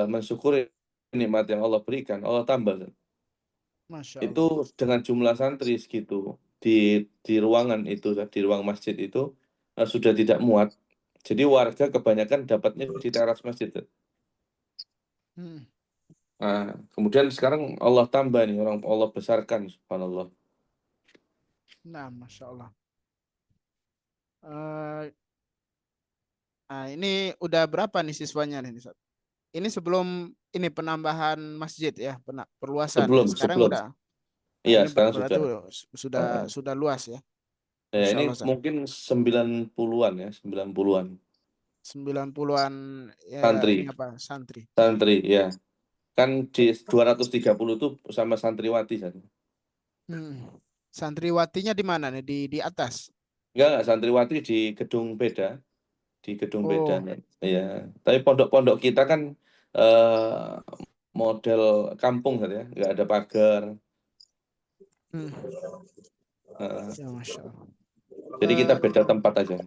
mensyukuri nikmat yang Allah berikan, Allah tambah, Zat. Masya Itu Allah. dengan jumlah santri segitu di ruangan itu, di ruang masjid itu sudah tidak muat. Jadi warga kebanyakan dapatnya di teras masjid. Hmm. Nah, kemudian sekarang Allah tambah nih, orang Allah besarkan, subhanallah. Nah, Masya Allah. Nah, ini udah berapa nih siswanya nih, Ustaz? Ini sebelum ini penambahan masjid ya, perluasan. Sebelum, Sekarang sebelum. udah. Nah, Iya, ini sekarang berarti sudah. sudah luas ya. Ya, Masya ini Allah, Ustaz. mungkin 90-an ya, 90-an 90-an ya, santri. ini apa? Santri. Santri, ya. Kan di 230 itu sama santriwati saja. Santriwatinya di mana nih? Di atas. Enggak, santriwati di gedung beda. Di gedung beda. Oh. Ya, tapi pondok-pondok kita kan model kampung saja, nggak ada pagar. Ya, Masya Allah. Jadi kita beda tempat aja.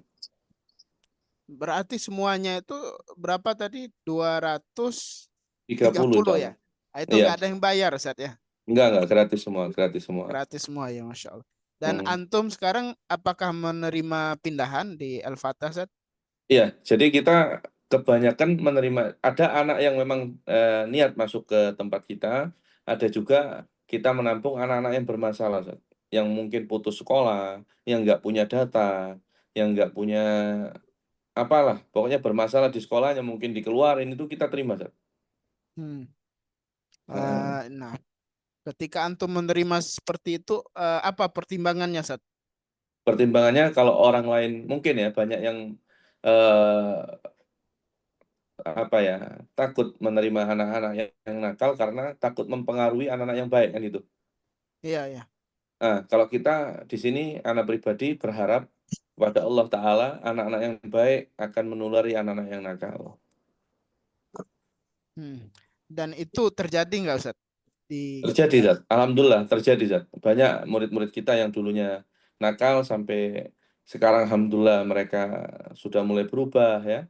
Berarti semuanya itu berapa tadi? 230 30 ya? Nah, itu Iya. nggak ada yang bayar, Ustaz ya? Enggak, gratis semua, gratis semua. Gratis semua ya, Masya Allah. Dan antum sekarang apakah menerima pindahan di Al-Fatah, Ustaz? Iya, jadi kita kebanyakan menerima, ada anak yang memang niat masuk ke tempat kita, ada juga kita menampung anak-anak yang bermasalah, Zat. Yang mungkin putus sekolah, yang nggak punya data, yang nggak punya apalah, pokoknya bermasalah di sekolahnya, mungkin dikeluarin, itu kita terima, Zat. Nah, ketika antum menerima seperti itu, apa pertimbangannya, Ustaz? Pertimbangannya kalau orang lain mungkin ya banyak yang apa ya, takut menerima anak-anak yang nakal karena takut mempengaruhi anak-anak yang baik kan itu. Iya, iya. Nah, kalau kita di sini anak pribadi berharap kepada Allah Ta'ala anak-anak yang baik akan menulari anak-anak yang nakal. Dan itu terjadi nggak, Ustaz? Terjadi, Zat. Alhamdulillah terjadi, Zat. Banyak murid-murid kita yang dulunya nakal sampai sekarang Alhamdulillah mereka sudah mulai berubah ya.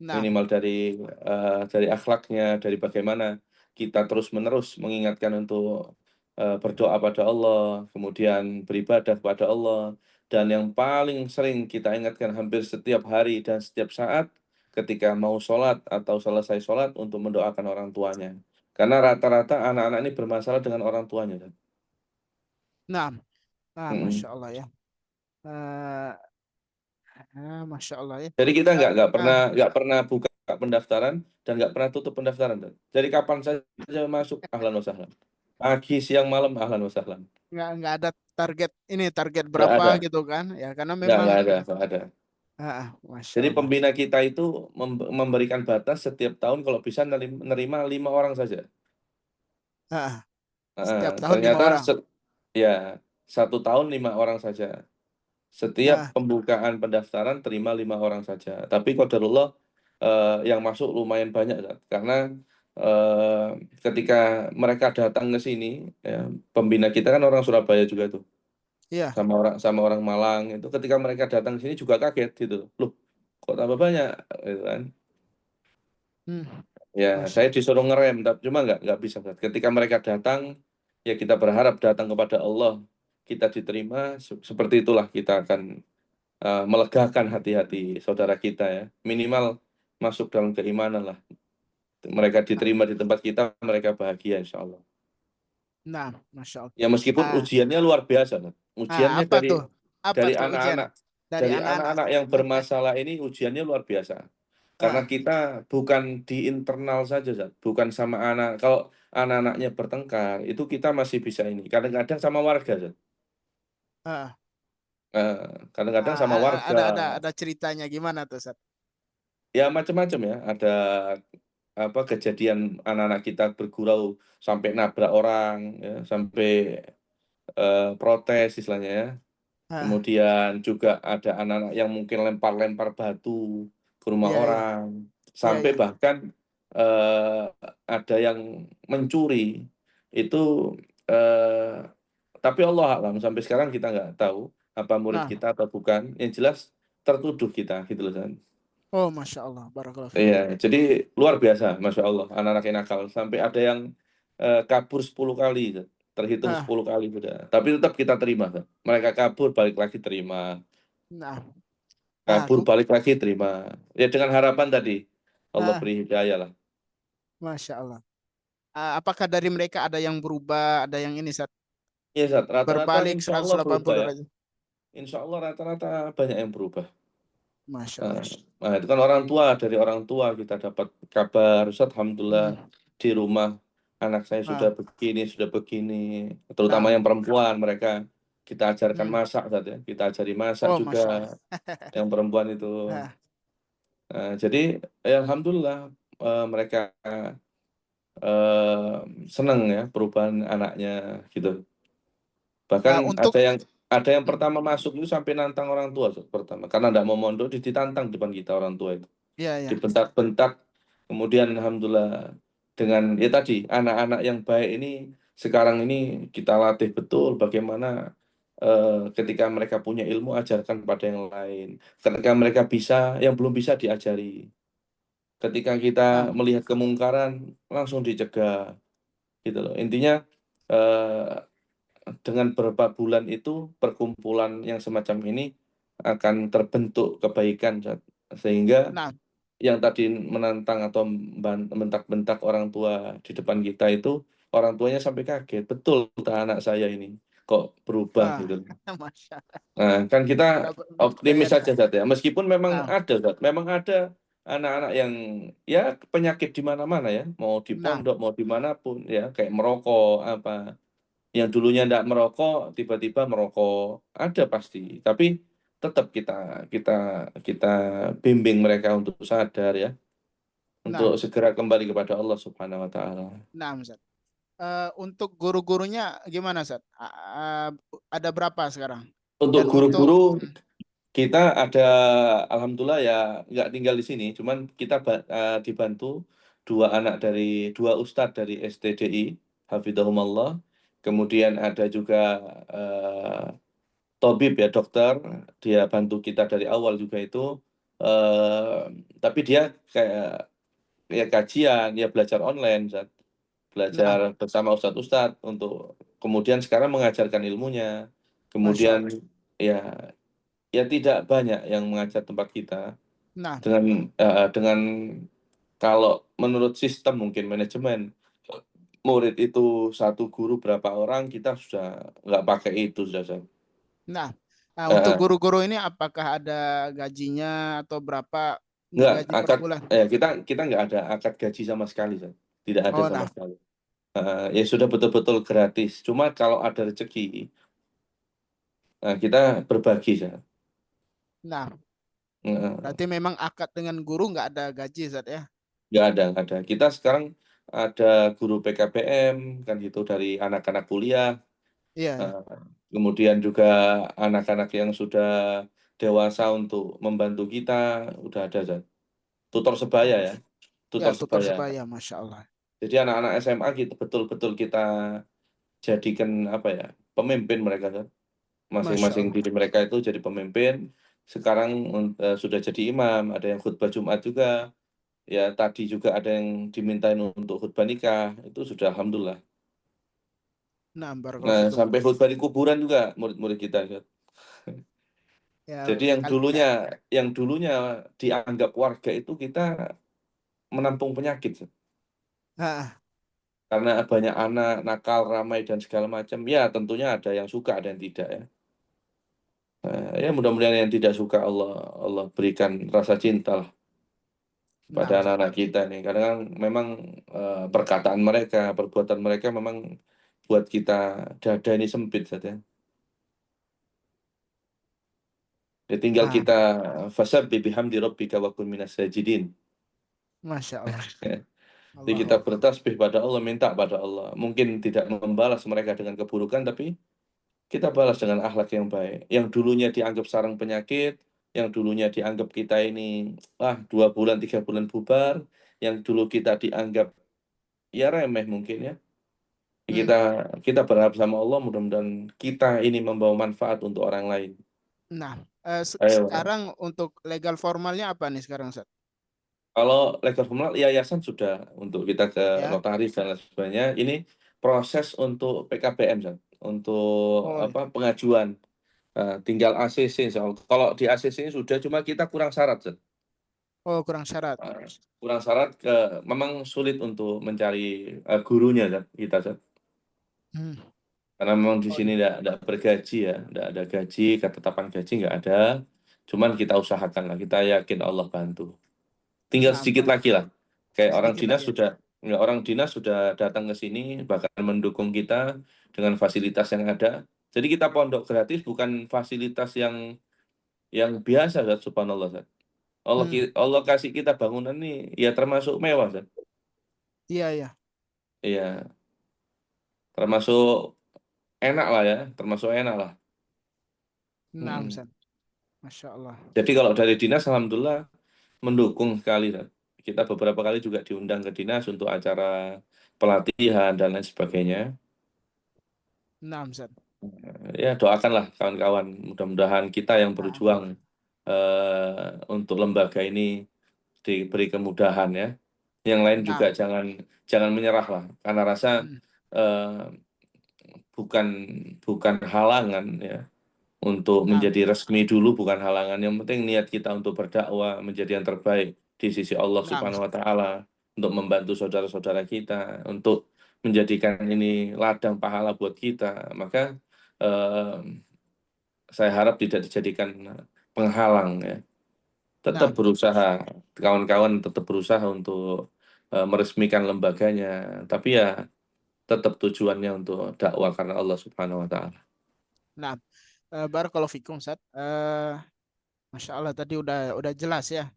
Nah, Minimal dari akhlaknya, dari bagaimana kita terus-menerus mengingatkan untuk berdoa pada Allah, kemudian beribadah kepada Allah, dan yang paling sering kita ingatkan hampir setiap hari dan setiap saat ketika mau sholat atau selesai sholat untuk mendoakan orang tuanya. Karena rata-rata anak-anak ini bermasalah dengan orang tuanya. nah, Masya Allah ya. Masya Allah ya. Jadi kita nggak pernah buka pendaftaran dan nggak pernah tutup pendaftaran. Jadi kapan saja masuk ahlan wa sahlan. Pagi, siang, malam ahlan wa sahlan. Nggak ada target Nggak berapa ada. gitu kan? Ya karena Nggak memang ada. Masya Jadi Allah. pembina kita itu memberikan batas setiap tahun kalau bisa menerima 5 orang saja. Setiap tahun 5 Ternyata orang. ya 1 tahun 5 orang saja. Setiap pembukaan pendaftaran terima 5 orang saja. Tapi qadarullah yang masuk lumayan banyak, Zat. Karena ketika mereka datang ke sini, ya, pembina kita kan orang Surabaya juga tuh, Iya. sama orang Malang itu. Ketika mereka datang ke sini juga kaget gitu, loh, kok tambah banyak, gitu kan? Ya, Masya saya disuruh ngerem, tapi cuma nggak bisa. Ustaz. Ketika mereka datang, ya kita berharap datang kepada Allah, kita diterima. Seperti itulah kita akan melegakan hati-hati saudara kita ya. Minimal masuk dalam keimanan lah. Mereka diterima di tempat kita, mereka bahagia insya Allah. Nah, Masya Allah. Ya meskipun Ah, ujiannya luar biasa, Ustaz. Ujiannya apa tuh? Apa dari tuh ujian anak-anak dari dari anak-anak? anak-anak yang bermasalah ini ujiannya luar biasa. Karena Ah, kita bukan di internal saja, Zat. Bukan sama anak. Kalau anak-anaknya bertengkar, itu kita masih bisa ini. Kadang-kadang sama warga, Zat. ah, Kadang-kadang sama warga. ada ceritanya gimana tuh, Ustaz? Ya macam-macam ya. Ada apa kejadian anak-anak kita bergurau sampai nabrak orang, ya, sampai protes istilahnya ya. Ah, Kemudian juga ada anak-anak yang mungkin lempar-lempar batu ke rumah iya, iya, orang, iya, sampai iya. bahkan ada yang mencuri. Itu eh, tapi Allah alam sampai sekarang kita nggak tahu apa murid Nah, kita atau bukan. Yang jelas tertuduh kita gitu loh San. oh Masya Allah, barakallahu Iya, fikum. jadi luar biasa, masya Allah, anak-anak yang nakal sampai ada yang kabur 10 kali, San. Terhitung Ah, 10 kali sudah. Tapi tetap kita terima, San. Mereka kabur balik lagi terima. nah, Kabur balik lagi terima ya dengan harapan tadi Allah ah, beri hidayah lah. Masya Allah. Apakah dari mereka ada yang berubah, ada yang ini, Ustaz, Ya Zat, rata-rata berbalik insya Allah berubah 180 ya, derajat? insya Allah rata-rata banyak yang berubah. Masya Nah, Allah. nah, itu kan dari orang tua kita dapat kabar, Ustaz, alhamdulillah Hmm. di rumah anak saya sudah Ah, begini, terutama nah, yang perempuan mereka kita ajarkan hmm. masak, Ustaz, ya, kita ajari masak Oh juga Masya Allah. yang perempuan itu. Ah, Jadi ya alhamdulillah mereka eh, senang ya perubahan anaknya gitu. Bahkan untuk ada yang hmm, pertama masuk itu sampai nantang orang tua Sob, pertama karena tidak mau mondok ditantang depan kita orang tua itu ya, ya. dibentak-bentak. Kemudian alhamdulillah dengan ya tadi anak-anak yang baik ini sekarang ini kita latih betul bagaimana ketika mereka punya ilmu ajarkan pada yang lain, ketika mereka bisa yang belum bisa diajari, ketika kita Nah, melihat kemungkaran langsung dicegah gitu loh intinya. eh, dengan beberapa bulan itu perkumpulan yang semacam ini akan terbentuk kebaikan Zat. Sehingga nah, yang tadi menantang atau bentak-bentak orang tua di depan kita itu orang tuanya sampai kaget betul tak anak saya ini kok berubah ah, gitu. Masya Allah. Nah, kan kita Udah percaya optimis dah. saja Zat ya meskipun Nah, memang ada anak-anak yang ya penyakit di mana-mana ya mau di nah, pondok mau dimanapun ya kayak merokok apa yang dulunya tidak merokok tiba-tiba merokok ada pasti tapi tetap kita kita kita bimbing mereka untuk sadar ya untuk nah, segera kembali kepada Allah Subhanahu wa taala. nah, Ustaz. Untuk guru-gurunya gimana, Ustaz? Ada berapa sekarang? Untuk Dan untuk guru-guru kita ada alhamdulillah ya nggak tinggal di sini cuman kita dibantu dua ustadz dari STDI Hafidzahumallah, kemudian ada juga eh, Tobib ya dokter, dia bantu kita dari awal juga itu. eh tapi dia kayak ya kajian, ya belajar online, Zat. Belajar nah, bersama ustadz-ustadz untuk kemudian sekarang mengajarkan ilmunya. Masya Kemudian Allah. ya ya tidak banyak yang mengajar tempat kita Nah, dengan kalau menurut sistem mungkin manajemen murid itu satu guru berapa orang kita sudah nggak pakai itu sudah Zat. nah, untuk Eh, guru-guru ini apakah ada gajinya atau berapa Enggak, gaji per akad bulan? kita kita nggak ada akad gaji sama sekali, San. Tidak ada Oh, sama nah, sekali. Ya sudah betul-betul gratis. Cuma kalau ada rezeki, kita berbagi, San. nah, Eh, berarti memang akad dengan guru nggak ada gaji, Ustaz ya? nggak ada. Kita sekarang ada guru PKBM kan gitu dari anak-anak kuliah, Iya, iya. eh, kemudian juga anak-anak yang sudah dewasa untuk membantu kita, udah ada, San. Tutor Oh, sebaya ya, ya, tutor tutor sebaya. sebaya, Masya Allah. Jadi anak-anak SMA gitu betul-betul kita jadikan apa ya pemimpin mereka kan Masya masing-masing Allah. diri mereka itu jadi pemimpin sekarang sudah jadi imam ada yang khutbah Jumat juga ya tadi juga ada yang dimintain untuk khutbah nikah, itu sudah alhamdulillah. Nah, barakallahu Nah, fikum. sampai khutbah di kuburan juga murid-murid kita, Ustaz. Ya, Jadi yang dulunya dianggap warga itu kita menampung penyakit, Ustaz. ah, Karena banyak anak nakal, ramai dan segala macam. Ya, tentunya ada yang suka, ada yang tidak ya. Ya mudah-mudahan yang tidak suka Allah berikan rasa cinta lah nah, pada anak-anak kita nih. Karena kan memang perkataan mereka, perbuatan mereka memang buat kita dada ini sempit saja. Ya tinggal nah, kita fasabbih bihamdi rabbika wa kun minas sajidin. Masya Allah. Jadi kita bertasbih pada Allah, minta pada Allah. Mungkin tidak membalas mereka dengan keburukan, tapi kita balas dengan akhlak yang baik. Yang dulunya dianggap sarang penyakit, yang dulunya dianggap kita ini 2 bulan 3 bulan bubar, yang dulu kita dianggap ya remeh mungkin ya. Kita berharap sama Allah mudah-mudahan kita ini membawa manfaat untuk orang lain. Nah, Ayo. sekarang untuk legal formalnya apa nih sekarang, Ustaz? Kalau legal formal yayasan sudah untuk kita ke Ya. notaris dan lain sebagainya. Ini proses untuk PKBM, Zat. Untuk pengajuan. Tinggal ACC. Kalau di ACC ini sudah, cuma kita kurang syarat, Zat. Oh, kurang syarat. Kurang syarat, memang sulit untuk mencari gurunya, Zat, kita, Zat. Karena memang di sini tidak bergaji ya, tidak ada gaji, ketetapan gaji nggak ada. Cuman kita usahakan lah, kita yakin Allah bantu. Tinggal sedikit lagi lah. Kayak orang dinas sudah datang ke sini, bahkan mendukung kita dengan fasilitas yang ada. Jadi kita pondok gratis bukan fasilitas yang biasa, Zat, subhanallah, Zat. Allah kasih kita bangunan nih, ya termasuk mewah, Zat. Iya. Iya. Termasuk enak lah ya, Nah, Masya Allah. Jadi kalau dari dinas, alhamdulillah mendukung sekali. Kita beberapa kali juga diundang ke dinas untuk acara pelatihan dan lain sebagainya. Nah, Ya doakanlah kawan-kawan, mudah-mudahan kita yang berjuang untuk lembaga ini diberi kemudahan ya. Yang lain juga jangan menyerah lah, karena rasa bukan halangan ya. Untuk menjadi resmi dulu bukan halangan. Yang penting niat kita untuk berdakwah menjadi yang terbaik di sisi Allah Subhanahu wa Ta'ala, untuk membantu saudara-saudara kita, untuk menjadikan ini ladang pahala buat kita. Maka saya harap tidak dijadikan penghalang ya. Tetap berusaha, kawan-kawan tetap berusaha untuk meresmikan lembaganya, tapi ya tetap tujuannya untuk dakwah karena Allah Subhanahu wa Ta'ala. Nah, barakallahu fikum, Ustaz. Masya Allah tadi udah jelas ya.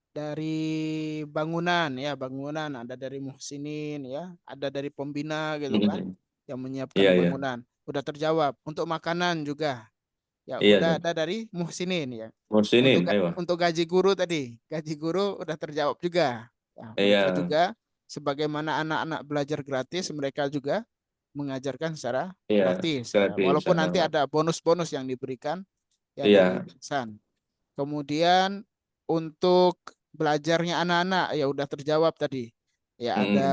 Dari bangunan ada dari muhsinin ya, ada dari pembina gitu kan, yang menyiapkan bangunan. Udah terjawab. Untuk makanan juga ya udah ada dari muhsinin ya. Untuk gaji guru tadi, gaji guru udah terjawab juga. Ya, mereka juga sebagaimana anak-anak belajar gratis, mereka juga mengajarkan secara gratis. Ya. Walaupun nanti ada bonus-bonus yang diberikan ya dari yayasan. Kemudian untuk belajarnya anak-anak ya udah terjawab tadi. Ya ada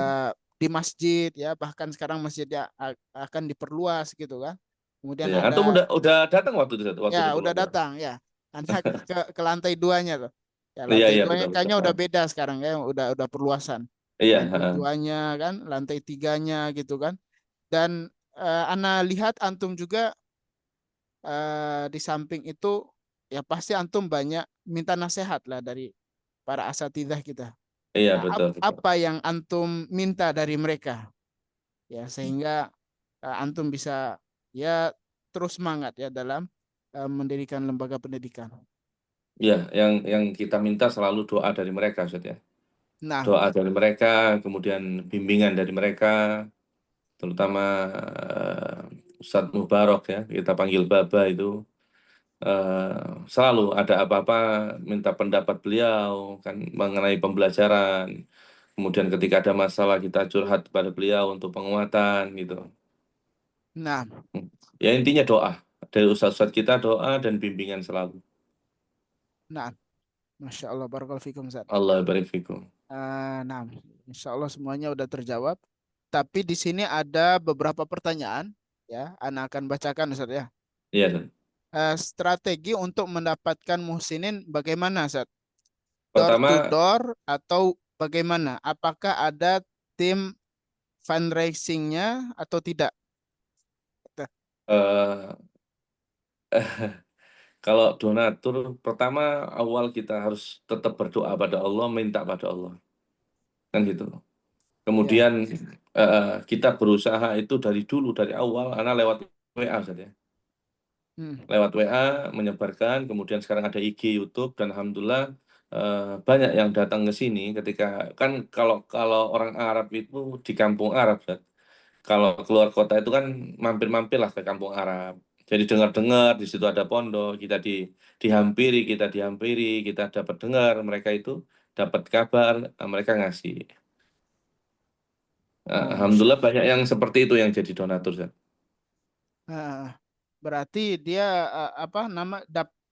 di masjid ya, bahkan sekarang masjidnya akan diperluas gitu kan. Kemudian ada Antum udah datang waktu itu? Ya, udah datang ya. Anda ke lantai 2-nya loh. Ya, lantai 2-nya kayaknya udah beda sekarang ya, udah perluasan. Lantai 2-nya kan, lantai 3-nya gitu kan. Dan Ana lihat antum juga di samping itu ya pasti antum banyak minta nasihat lah dari para asatidzah kita. Iya, Nah, betul. apa yang antum minta dari mereka? Ya, sehingga antum bisa ya terus semangat ya dalam mendirikan lembaga pendidikan. Ya, yang kita minta selalu doa dari mereka, Ustaz ya. Nah, doa dari mereka, kemudian bimbingan dari mereka, terutama Ustadz Mubarak ya, kita panggil Baba itu, selalu ada apa-apa minta pendapat beliau kan mengenai pembelajaran. Kemudian ketika ada masalah kita curhat pada beliau untuk penguatan gitu. Nah, ya intinya doa dari ustadz-ustadz kita, doa dan bimbingan selalu. Nah, Masya Allah, barakallahu fikum, Ustaz. Allah barik fikum. Nah, insya Allah semuanya udah terjawab. Tapi di sini ada beberapa pertanyaan, ya. Ana akan bacakan, Ustaz ya. Iya, Ustaz. Strategi untuk mendapatkan muhsinin bagaimana, Ustaz? Door to Pertama, door atau bagaimana? Apakah ada tim fundraisingnya atau tidak? eh, kalau donatur, pertama awal kita harus tetap berdoa pada Allah, minta pada Allah. Kan gitu. Ya. Kemudian kita berusaha itu dari dulu, dari awal, anak lewat WA saja. Lewat WA menyebarkan, kemudian sekarang ada IG, YouTube, dan alhamdulillah banyak yang datang ke sini ketika kan kalau orang Arab itu di kampung Arab, Ustaz. Kalau keluar kota itu kan mampir-mampir lah ke kampung Arab. Jadi dengar-dengar di situ ada pondok, dihampiri, kita dapat dengar mereka itu dapat kabar, mereka ngasih. Oh, Alhamdulillah banyak yang seperti itu yang jadi donatur, Ustaz. Berarti dia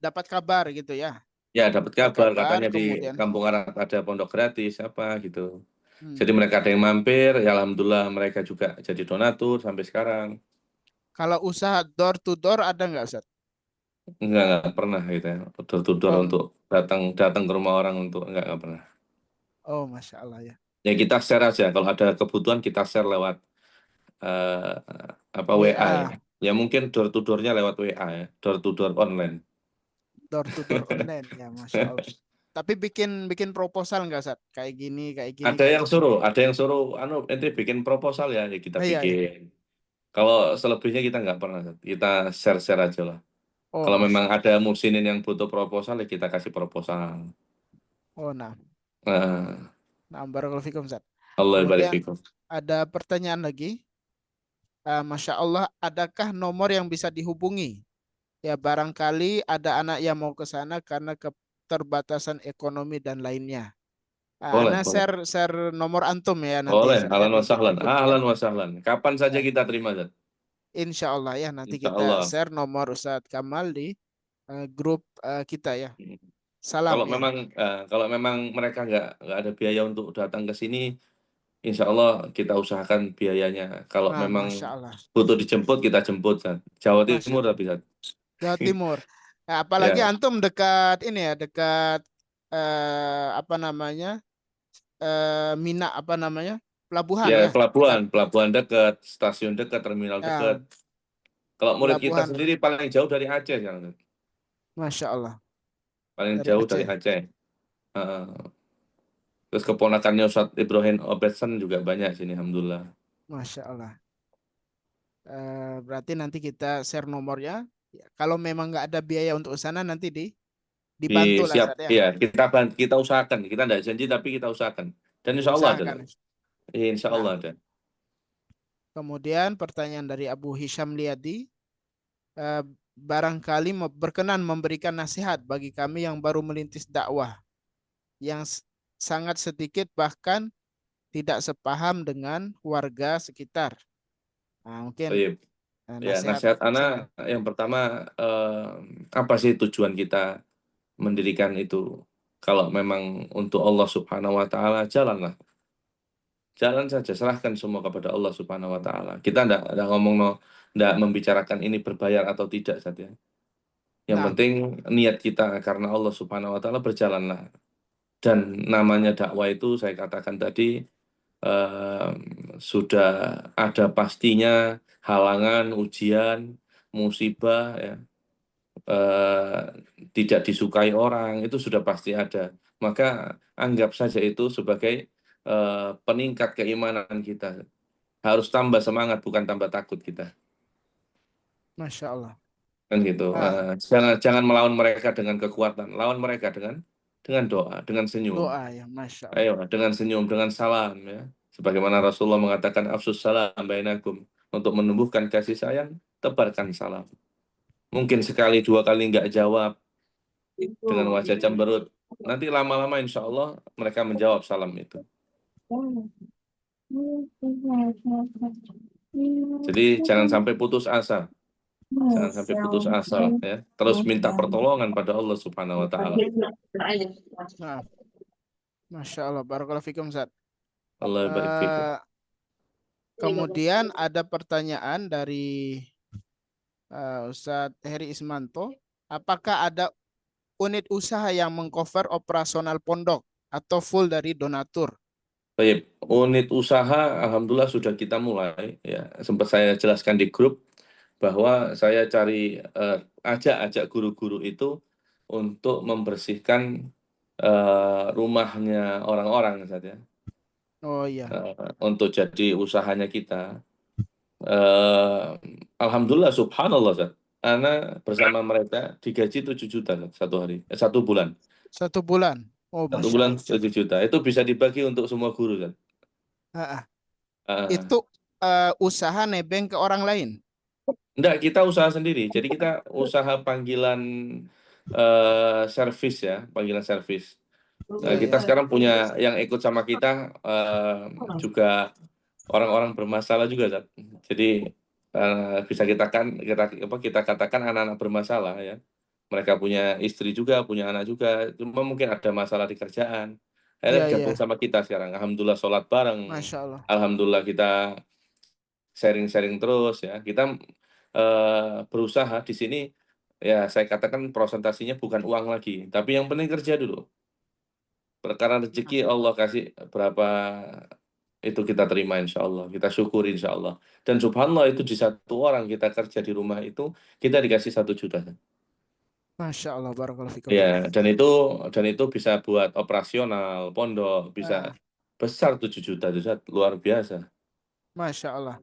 dapat kabar gitu ya? Ya, dapat Dapat kabar kabar, katanya di kemudian kampung Arab ada pondok gratis apa gitu. hmm, Jadi mereka ada yang mampir, ya alhamdulillah mereka juga jadi donatur sampai sekarang. kalau usaha door to door ada nggak, Ustaz? Enggak pernah gitu ya. Door to door Oh, untuk datang ke rumah orang untuk enggak pernah. oh, Masya Allah ya. Ya kita share aja kalau ada kebutuhan kita share lewat eh, WA ya. WA, Ya mungkin door to door-nya lewat WA ya, door to door online. door to door online ya, Masya Allah. Tapi bikin proposal nggak, Ustaz? Kayak gini, kayak gini, Ada kayak yang gini. suruh, ente bikin proposal ya, ya kita Iya, iya. bikin. Kalau selebihnya kita nggak pernah, kita share-share aja lah. Oh, Kalau memang Masya. ada mursinin yang butuh proposal, ya kita kasih proposal. Oh, nah. Nah, Nah, barakallahu fikum, Ustaz. Allah barik Kemudian fikum. ada pertanyaan lagi. Masya Allah, adakah nomor yang bisa dihubungi? Ya, barangkali ada anak yang mau ke sana karena keterbatasan ekonomi dan lainnya. Boleh, Ana boleh. share nomor antum ya nanti, Boleh, Ustaz, ya, ahlan di wa sahlan. grup ya. Ahlan wa sahlan. Kapan saja Ya, kita terima, Zat. insya Allah ya, nanti Insya kita Allah. share nomor Ustadz Kamal di grup kita ya. Salam Kalau ya. memang mereka nggak ada biaya untuk datang ke sini, insya Allah kita usahakan biayanya. Kalau Nah, memang Masya Allah. butuh dijemput, kita jemput, Zat. Jawa Masya Timur tapi, Zat. Jawa Timur. Nah, apalagi Ya, antum dekat ini ya, dekat apa namanya? Mina apa namanya? Pelabuhan ya ya, dekat pelabuhan dekat, stasiun dekat, terminal dekat. ya, Kalau murid kita pelabuhan. sendiri paling jauh dari Aceh, Zat. Masya Allah. Paling Dari jauh dari Aceh. Aceh. Heeh. Terus keponakannya Ustadz Ibrahim Obetson juga banyak sini, alhamdulillah. Masya Allah. Berarti nanti kita share nomornya. Ya, kalau memang nggak ada biaya untuk sana nanti dibantu lah, Siap, Ustadz ya. ya kita usahakan. Kita tidak janji tapi kita usahakan. Dan insya Allah ada. Diusahakan. Insya Allah Nah, ada. kemudian pertanyaan dari Abu Hisham Liadi, barangkali berkenan memberikan nasihat bagi kami yang baru merintis dakwah, yang sangat sedikit bahkan tidak sepaham dengan warga sekitar. Nah, mungkin Baik. Ya, nasihat nasihat singkat. anak yang pertama apa sih tujuan kita mendirikan itu? Kalau memang untuk Allah Subhanahu wa taala, jalanlah. Jalan saja, serahkan semua kepada Allah Subhanahu wa taala. Kita enggak ngomong enggak membicarakan ini berbayar atau tidak saja. Yang Nah, penting niat kita karena Allah Subhanahu wa taala berjalanlah. Dan namanya dakwah itu saya katakan tadi eh, sudah ada pastinya halangan, ujian, musibah ya. eh, Tidak disukai orang itu sudah pasti ada. Maka anggap saja itu sebagai peningkat keimanan kita. Harus tambah semangat bukan tambah takut kita. Masya Allah. Kan gitu. Nah, Jangan melawan mereka dengan kekuatan, lawan mereka dengan doa, dengan senyum. doa ya, Masya Allah. Ayo, dengan senyum, dengan salam ya. Sebagaimana Rasulullah mengatakan afsus salam bainakum, untuk menumbuhkan kasih sayang, tebarkan salam. Mungkin sekali dua kali nggak jawab dengan wajah cemberut, nanti lama-lama insya Allah mereka menjawab salam itu. Jadi jangan sampai putus asa. Jangan sampai putus asa ya. Terus minta pertolongan pada Allah Subhanahu wa taala. Nah, Masya Allah, barakallahu fikum Ustaz. Allah barik fikum. Kemudian ada pertanyaan dari Ustadz Heri Ismanto. Apakah ada unit usaha yang mengcover operasional pondok atau full dari donatur? Baik, unit usaha alhamdulillah sudah kita mulai ya. Sempat saya jelaskan di grup bahwa saya cari ajak guru-guru itu untuk membersihkan rumahnya orang-orang saja Oh iya, untuk jadi usahanya kita. Alhamdulillah subhanallah Zat. Ana bersama mereka digaji 7 juta Zat, satu hari, 1 bulan. 1 bulan. Oh, Satu Masya bulan Allah. 7 juta. Itu bisa dibagi untuk semua guru Zat. Ah, ah. Ah, Itu usaha nebeng ke orang lain. enggak, kita usaha sendiri. Jadi kita usaha panggilan servis ya, panggilan servis. Iya, Kita iya. sekarang punya yang ikut sama kita juga orang-orang bermasalah juga, Zat. Jadi bisa kita katakan anak-anak bermasalah ya. Mereka punya istri juga, punya anak juga. Cuma mungkin ada masalah di kerjaan. Akhirnya Iya, iya. gabung sama kita sekarang. Alhamdulillah sholat bareng. Masya Allah. Alhamdulillah kita sharing-sharing terus ya. Kita berusaha di sini ya, saya katakan presentasinya bukan uang lagi, tapi yang penting kerja dulu. Perkara rezeki Allah kasih berapa itu kita terima insya Allah, kita syukuri insya Allah. Dan subhanallah itu di satu orang kita kerja di rumah itu kita dikasih 1 juta. Masya Allah, barakallahu fikum. Ya, dan itu bisa buat operasional pondok, bisa besar 7 juta itu Zat. Luar biasa. Masya Allah.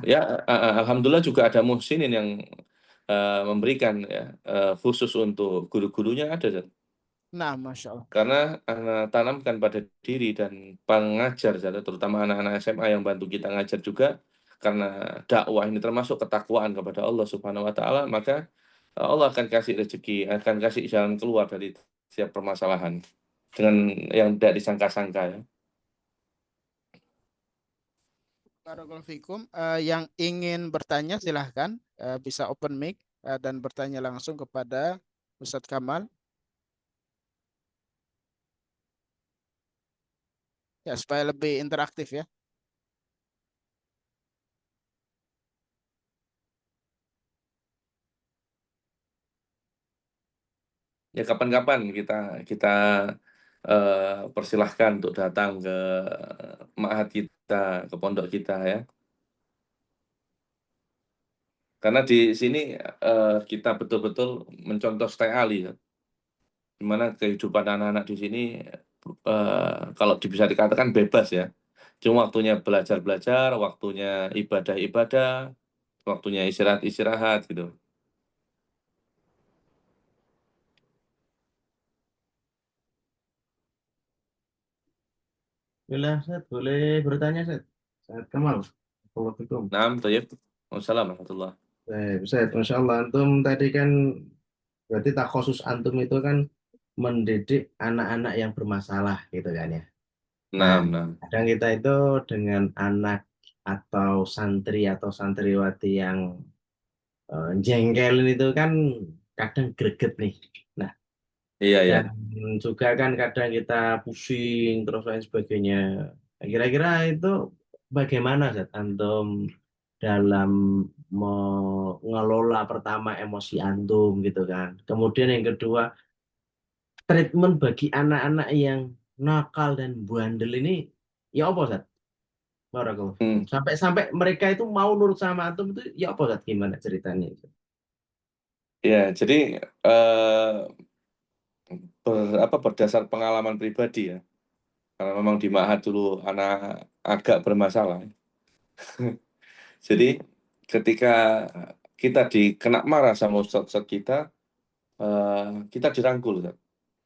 Ya, alhamdulillah juga ada muhsinin yang memberikan ya khusus untuk guru-gurunya ada Zat. Nah, Masya Allah. Karena tanamkan pada diri dan pengajar Zat, terutama anak-anak SMA yang bantu kita ngajar juga, karena dakwah ini termasuk ketakwaan kepada Allah Subhanahu wa taala, maka Allah akan kasih rezeki, akan kasih jalan keluar dari setiap permasalahan dengan yang tidak disangka-sangka ya. Barakallahu fikum. Yang ingin bertanya silahkan bisa open mic dan bertanya langsung kepada Ustadz Kamal. Ya, supaya lebih interaktif ya. Ya kapan-kapan kita persilahkan untuk datang ke ma'had kita, ke pondok kita ya. Karena di sini kita betul-betul mencontoh stay ali ya. Dimana kehidupan anak-anak di sini kalau bisa dikatakan bebas ya. Cuma waktunya belajar-belajar, waktunya ibadah-ibadah, waktunya istirahat-istirahat gitu. Bismillah, Ustaz. Boleh bertanya, Ustaz? Ustaz Kamal. Assalamualaikum. Naam, thayyib. Wassalamualaikum warahmatullahi. Ustaz, Masya Allah. Antum tadi kan, berarti takhusus antum itu kan mendidik anak-anak yang bermasalah gitu kan ya. Nah, Naam. kadang kita itu dengan anak atau santri atau santriwati yang jengkelin itu kan kadang greget nih. Nah, Iya, iya. dan juga kan kadang kita pusing terus lain sebagainya. Nah, kira-kira itu bagaimana Zat, antum dalam mengelola pertama emosi antum gitu kan. Kemudian yang kedua, treatment bagi anak-anak yang nakal dan bandel ini ya apa Zat? Barakallahu fikum. Sampai mereka itu mau nurut sama antum itu ya apa Zat, gimana ceritanya itu? Ya, jadi berdasar pengalaman pribadi ya. Karena memang di ma'had dulu anak agak bermasalah. Jadi ketika kita kena marah sama ustadz kita, kita dirangkul.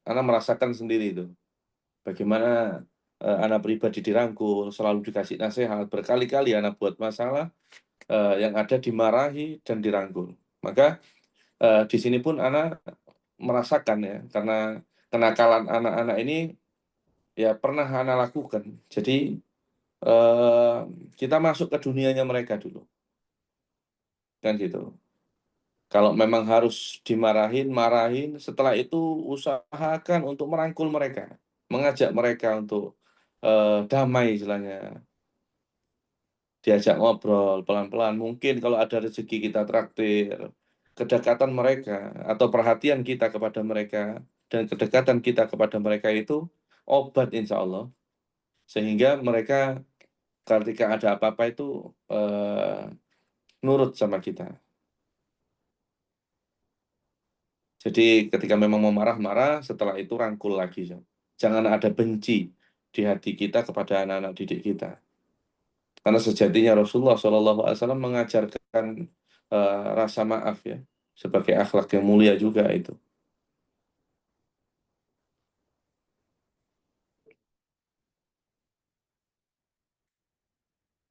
Karena merasakan sendiri itu. Bagaimana anak pribadi dirangkul, selalu dikasih nasihat, berkali-kali anak buat masalah, yang ada dimarahi dan dirangkul. Maka di sini pun anak merasakan ya, karena kenakalan anak-anak ini ya pernah anak lakukan. Jadi kita masuk ke dunianya mereka dulu. Kan gitu. Kalau memang harus dimarahin, marahin, setelah itu usahakan untuk merangkul mereka. mengajak mereka untuk damai istilahnya, diajak ngobrol pelan-pelan. Mungkin kalau ada rezeki kita traktir, kedekatan mereka atau perhatian kita kepada mereka dan kedekatan kita kepada mereka itu obat insya Allah. Sehingga mereka ketika ada apa-apa itu nurut sama kita. Jadi ketika memang mau marah-marah, setelah itu rangkul lagi. Jangan ada benci di hati kita kepada anak-anak didik kita. Karena sejatinya Rasulullah SAW mengajarkan rasa maaf ya, sebagai akhlak yang mulia juga itu.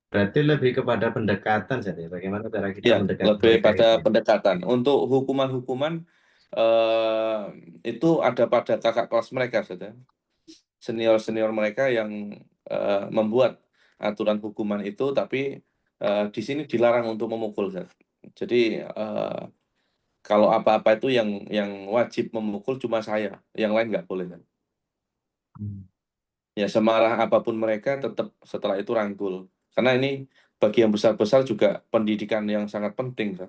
Berarti lebih kepada pendekatan jadi bagaimana cara kita Ya, mendekati lebih mereka pada itu. pendekatan. Untuk hukuman-hukuman itu ada pada kakak kelas mereka saja. Senior-senior mereka yang membuat aturan hukuman itu, tapi di sini dilarang untuk memukul. Jadi kalau apa-apa itu yang wajib memukul cuma saya, yang lain nggak boleh. Ya semarah apapun mereka tetap setelah itu rangkul. Karena ini bagi yang besar-besar juga pendidikan yang sangat penting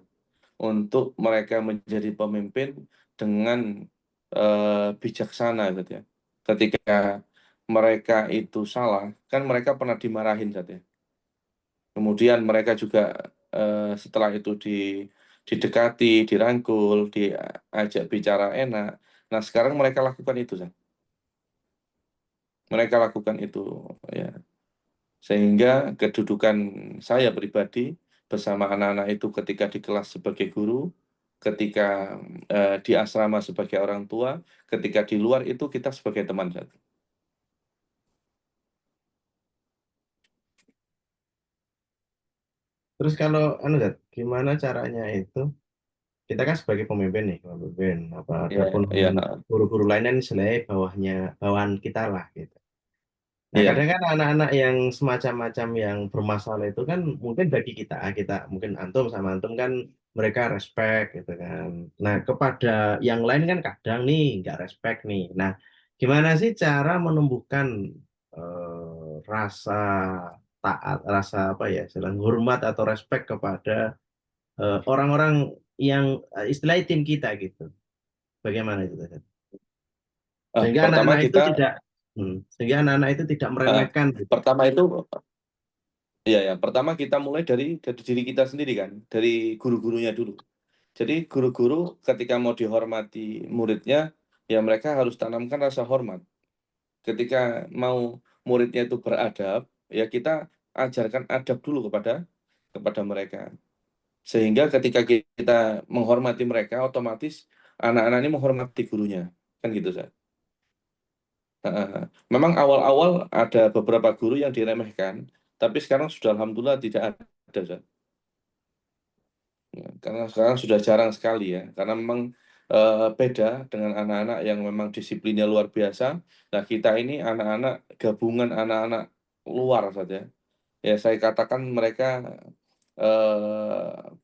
untuk mereka menjadi pemimpin dengan bijaksana gitu ya. Ketika mereka itu salah, kan mereka pernah dimarahin ya. Kemudian mereka juga setelah itu didekati, dirangkul, diajak bicara enak. Nah, sekarang mereka lakukan itu, mereka lakukan itu ya. Sehingga kedudukan saya pribadi bersama anak-anak itu ketika di kelas sebagai guru, ketika di asrama sebagai orang tua, ketika di luar itu kita sebagai teman. Terus kalau Zat, gimana caranya itu? Kita kan sebagai pemimpin nih, pemimpin apa Ya, ataupun ya, guru-guru lainnya ini selain bawahan kita lah gitu. Nah, ya. kadang kan anak-anak yang semacam-macam yang bermasalah itu kan mungkin bagi kita mungkin antum sama antum kan mereka respect gitu kan. Nah, kepada yang lain kan kadang nih nggak respect nih. Nah, gimana sih cara menumbuhkan rasa taat, rasa apa ya, istilah hormat atau respect kepada orang-orang yang istilahnya tim kita gitu. Bagaimana itu? Sehingga Pertama anak-anak itu kita, tidak, sehingga anak-anak itu tidak meremehkan gitu. pertama itu, ya, pertama kita mulai dari diri kita sendiri kan, dari guru-gurunya dulu. Jadi guru-guru ketika mau dihormati muridnya, ya mereka harus tanamkan rasa hormat. Ketika mau muridnya itu beradab, ya kita ajarkan adab dulu kepada mereka. Sehingga ketika kita menghormati mereka, otomatis anak-anak ini menghormati gurunya. Kan gitu, Zat. Memang awal-awal ada beberapa guru yang diremehkan, tapi sekarang sudah alhamdulillah tidak ada, Zat. Ya, karena sekarang sudah jarang sekali ya, karena memang beda dengan anak-anak yang memang disiplinnya luar biasa. Nah, kita ini anak-anak gabungan anak-anak luar saja. Ya, saya katakan mereka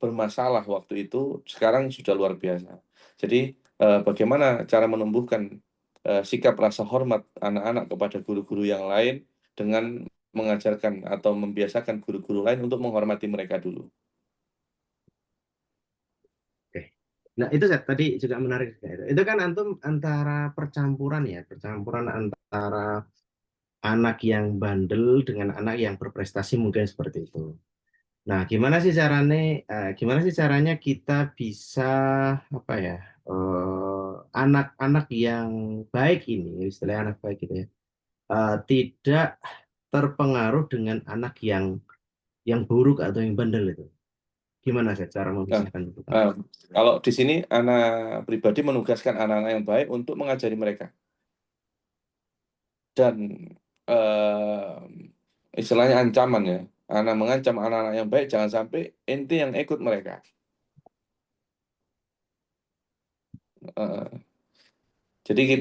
bermasalah waktu itu, sekarang sudah luar biasa. Jadi, bagaimana cara menumbuhkan sikap rasa hormat anak-anak kepada guru-guru yang lain dengan mengajarkan atau membiasakan guru-guru lain untuk menghormati mereka dulu. Oke. Nah, itu Zat, tadi juga menarik juga itu. Itu kan antum antara percampuran ya, percampuran antara anak yang bandel dengan anak yang berprestasi mungkin seperti itu. Nah, gimana sih caranya kita bisa apa ya, anak-anak yang baik ini, istilahnya anak baik gitu ya, tidak terpengaruh dengan anak yang buruk atau yang bandel itu. Gimana sih cara Nah, memisahkan itu? kalau di sini anak pribadi menugaskan anak-anak yang baik untuk mengajari mereka. Dan istilahnya ancaman ya. Anak mengancam anak-anak yang baik, jangan sampai ente yang ikut mereka. Eh, jadi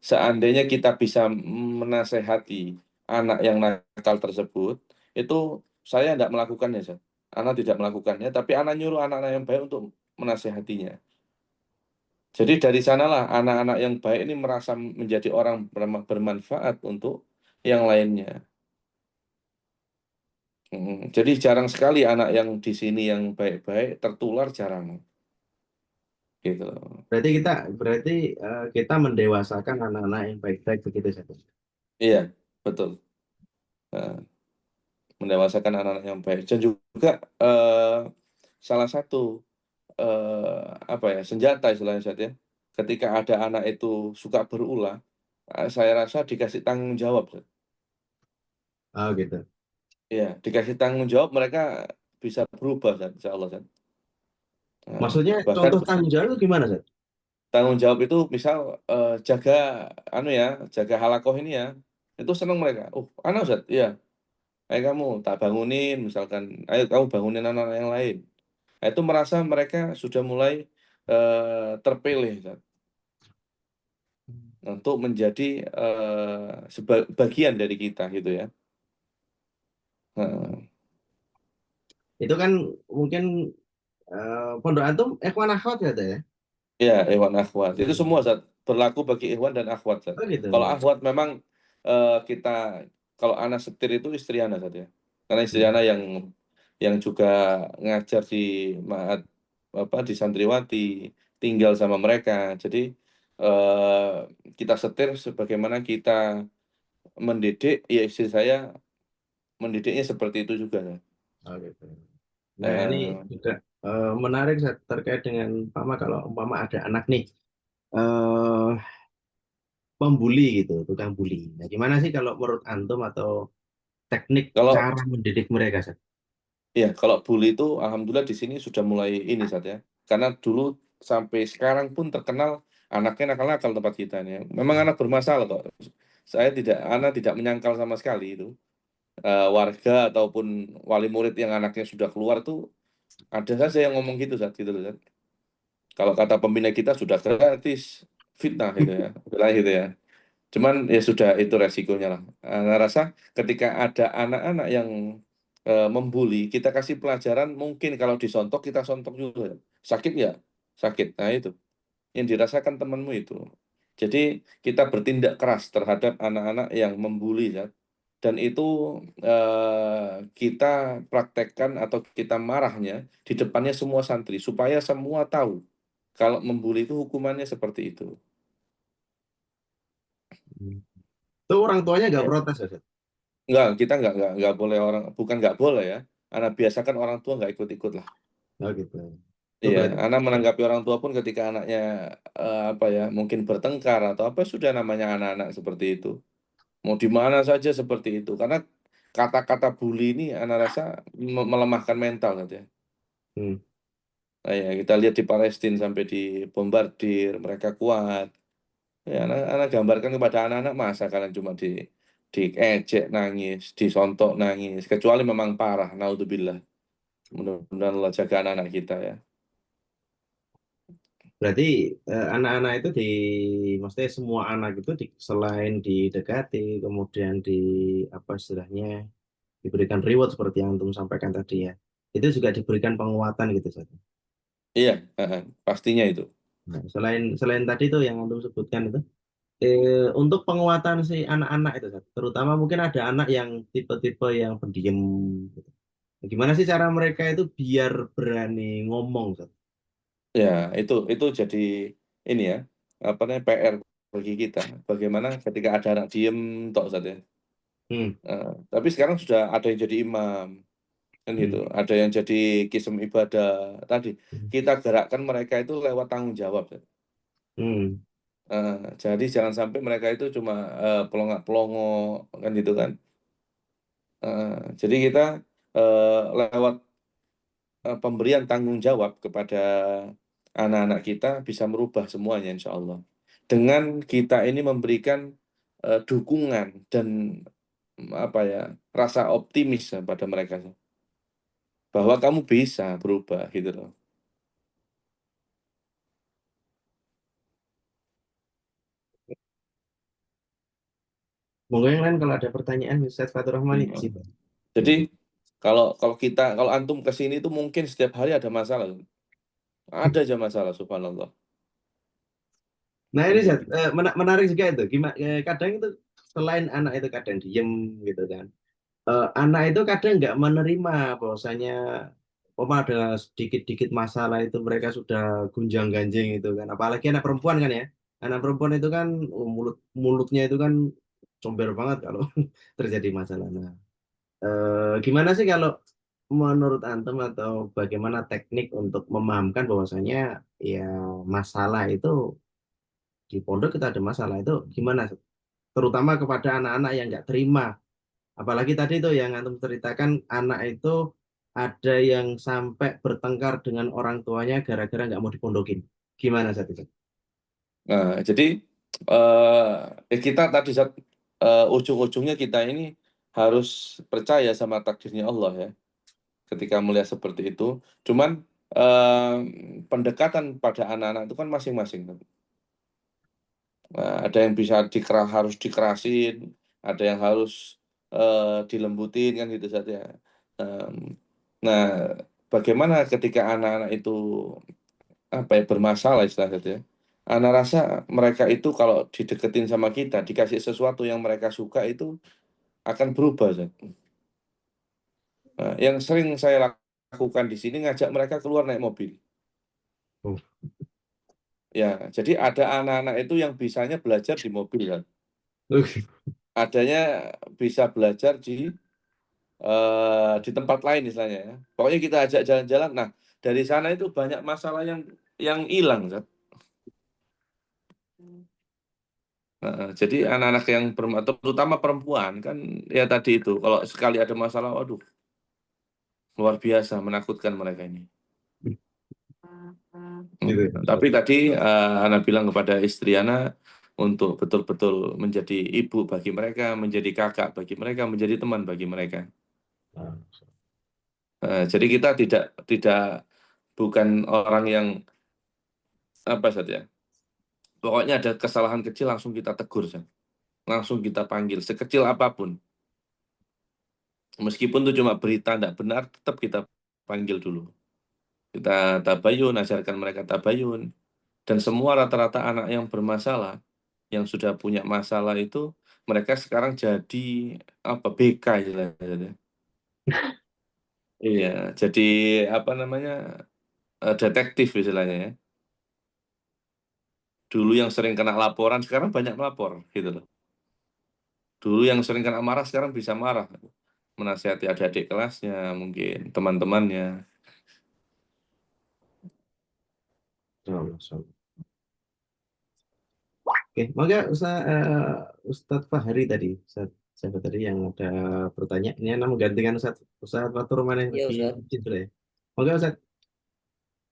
seandainya kita bisa menasehati anak yang nakal tersebut, itu saya tidak melakukannya, Zat. Anak tidak melakukannya, tapi anak nyuruh anak-anak yang baik untuk menasehatinya. Jadi dari sanalah anak-anak yang baik ini merasa menjadi orang bermanfaat untuk yang lainnya. Jadi jarang sekali anak yang di sini yang baik-baik tertular, jarang. Gitu. Berarti kita mendewasakan anak-anak yang baik-baik begitu saja. Iya, betul. Mendewasakan anak-anak yang baik. Dan juga salah satu apa ya, senjata istilahnya Zat, ya. Ketika ada anak itu suka berulah, saya rasa dikasih tanggung jawab. Zat. Oh gitu. Ya, dikasih tanggung jawab mereka bisa berubah, Zat, insya Allah. Zat. Maksudnya Bahkan contoh tanggung jawab itu gimana, Zat? tanggung jawab itu misal jaga jaga halakoh ini ya, itu senang mereka. Oh, anak Zat, iya. Ayo kamu tak bangunin, misalkan, ayo kamu bangunin anak-anak yang lain. Nah, itu merasa mereka sudah mulai terpilih, Zat, untuk menjadi bagian dari kita gitu ya. Nah, Itu kan mungkin pondok antum ikhwan akhwat ya, Teh, ya? ya, ikhwan akhwat itu semua Zat, berlaku bagi ikhwan dan akhwat, Zat. Oh gitu. Kalau akhwat memang kita, kalau anak setir itu istri anak, Zat, ya. Karena istri anak yang juga ngajar di Ma'had, di Santriwati, tinggal sama mereka. Jadi eh, kita setir sebagaimana kita mendidik, ya istri saya mendidiknya seperti itu juga. Zat. Oh gitu. Nah, ini juga menarik, Zat, terkait dengan umpama kalau umpama ada anak nih eh pembuli gitu, tukang bully. Nah, gimana sih kalau menurut antum atau teknik Kalau cara mendidik mereka, Zat? ya, kalau bully itu alhamdulillah di sini sudah mulai ini Zat, ya. Karena dulu sampai sekarang pun terkenal anaknya nakal-nakal tempat kita ini, ya. Memang anak bermasalah kok. Anak tidak menyangkal sama sekali itu. Warga ataupun wali murid yang anaknya sudah keluar tuh ada saja yang ngomong gitu Zat, gitu loh, Zat. Kalau kata pembina kita sudah gratis fitnah gitu ya. Bilang gitu ya. Cuman ya sudah, itu resikonya lah. Saya rasa ketika ada anak-anak yang membuli, kita kasih pelajaran, mungkin kalau disontok kita sontok juga. Sakit ya? Sakit. Nah itu yang dirasakan temanmu itu. Jadi kita bertindak keras terhadap anak-anak yang membuli ya. Dan itu kita praktekkan atau kita marahnya di depannya semua santri supaya semua tahu kalau membuli itu hukumannya seperti itu. Hmm. Itu orang tuanya nggak Ya. protes, ya, Zat? Enggak, kita enggak boleh bukan enggak boleh ya. Anak biasakan orang tua enggak ikut-ikut lah. Oh gitu. Itu Iya, berarti anak menanggapi orang tua pun ketika anaknya mungkin bertengkar atau apa, sudah namanya anak-anak seperti itu. Mau di mana saja seperti itu. Karena kata-kata bully ini anak rasa melemahkan mental saja. hmm. Nah, ya, kita lihat di Palestina sampai dibombardir, mereka kuat. Ya, anak gambarkan kepada anak-anak, masa kalian cuma diejek nangis, disontok nangis, kecuali memang parah, naudzubillah. Mudah-mudahan Allah jaga anak-anak kita ya. Berarti anak-anak itu maksudnya semua anak itu selain didekati, kemudian apa istilahnya, diberikan reward seperti yang antum sampaikan tadi ya, itu juga diberikan penguatan gitu saja. Iya, pastinya itu. Nah, selain tadi tuh yang antum sebutkan itu, untuk penguatan si anak-anak itu, Zat, terutama mungkin ada anak yang tipe-tipe yang pendiam gitu. Gimana sih cara mereka itu biar berani ngomong, Zat? Ya, itu jadi ini ya, apa namanya, PR bagi kita. Bagaimana ketika ada anak diem tok saja. Hmm. Tapi sekarang sudah ada yang jadi imam, kan gitu. Hmm. Ada yang jadi kisem ibadah. Tadi Hmm. kita gerakkan mereka itu lewat tanggung jawab. Zat. Hmm. Jadi jangan sampai mereka itu cuma pelongo kan gitu kan. Jadi kita lewat pemberian tanggung jawab kepada anak-anak kita bisa merubah semuanya insya Allah. Dengan kita ini memberikan dukungan dan apa ya, rasa optimis pada mereka bahwa kamu bisa berubah gitu loh. Monggo yang lain kalau ada pertanyaan, Ustaz Fatur Rahman Hmm. itu sih. Jadi kalau antum ke sini itu mungkin setiap hari ada masalah. Ada aja masalah, subhanallah. Nah ini Zat, menarik juga itu. Gimana? Kadang itu selain anak itu kadang diem gitu kan. Anak itu kadang nggak menerima bahwasanya ada sedikit-dikit masalah itu mereka sudah gunjang-ganjing itu kan. Apalagi anak perempuan kan ya. Anak perempuan itu kan mulutnya itu kan comber banget kalau terjadi masalah. Nah, gimana sih kalau menurut Antum atau bagaimana teknik untuk memahamkan bahwasanya ya masalah itu di pondok kita ada masalah itu gimana? Terutama kepada anak-anak yang nggak terima. Apalagi tadi tuh yang Antum ceritakan anak itu ada yang sampai bertengkar dengan orang tuanya gara-gara nggak mau dipondokin. Gimana saat itu? Nah, jadi kita tadi ujung-ujungnya kita ini harus percaya sama takdirnya Allah ya. Ketika melihat seperti itu, cuman pendekatan pada anak-anak itu kan masing-masing. Nah, ada yang bisa harus dikerasin, ada yang harus dilembutin kan gitu saja. Nah, bagaimana ketika anak-anak itu bermasalah istilahnya ya. Anak rasa mereka itu kalau dideketin sama kita, dikasih sesuatu yang mereka suka itu akan berubah. Zat. Nah, yang sering saya lakukan di sini ngajak mereka keluar naik mobil. Oh. Ya, jadi ada anak-anak itu yang bisanya belajar di mobil kan. Adanya bisa belajar di tempat lain istilahnya ya. Pokoknya kita ajak jalan-jalan. Nah, dari sana itu banyak masalah yang hilang, Zat. Jadi anak-anak yang terutama perempuan kan ya tadi itu kalau sekali ada masalah, waduh, luar biasa menakutkan mereka ini. Gitu. Tapi tadi Ana bilang kepada istri Ana untuk betul-betul menjadi ibu bagi mereka, menjadi kakak bagi mereka, menjadi teman bagi mereka. Jadi kita tidak bukan orang yang apa saja. Pokoknya ada kesalahan kecil langsung kita tegur, langsung kita panggil sekecil apapun. Meskipun itu cuma berita tidak benar, tetap kita panggil dulu. Kita tabayun, ajarkan mereka tabayun. Dan semua rata-rata anak yang bermasalah, yang sudah punya masalah itu, mereka sekarang jadi BK istilahnya. Iya, jadi detektif istilahnya ya. Dulu yang sering kena laporan, sekarang banyak melapor gitu loh. Dulu yang sering kena marah, sekarang bisa marah. Menasihati adik-adik kelasnya, mungkin teman-temannya. Oke, maka Ustadz Fahri tadi, siapa tadi yang ada pertanyaan, ini nama gantikan Ustadz Fatur mana yang Iya, lagi Ustaz. izin dulu ya. Oke, Ustadz.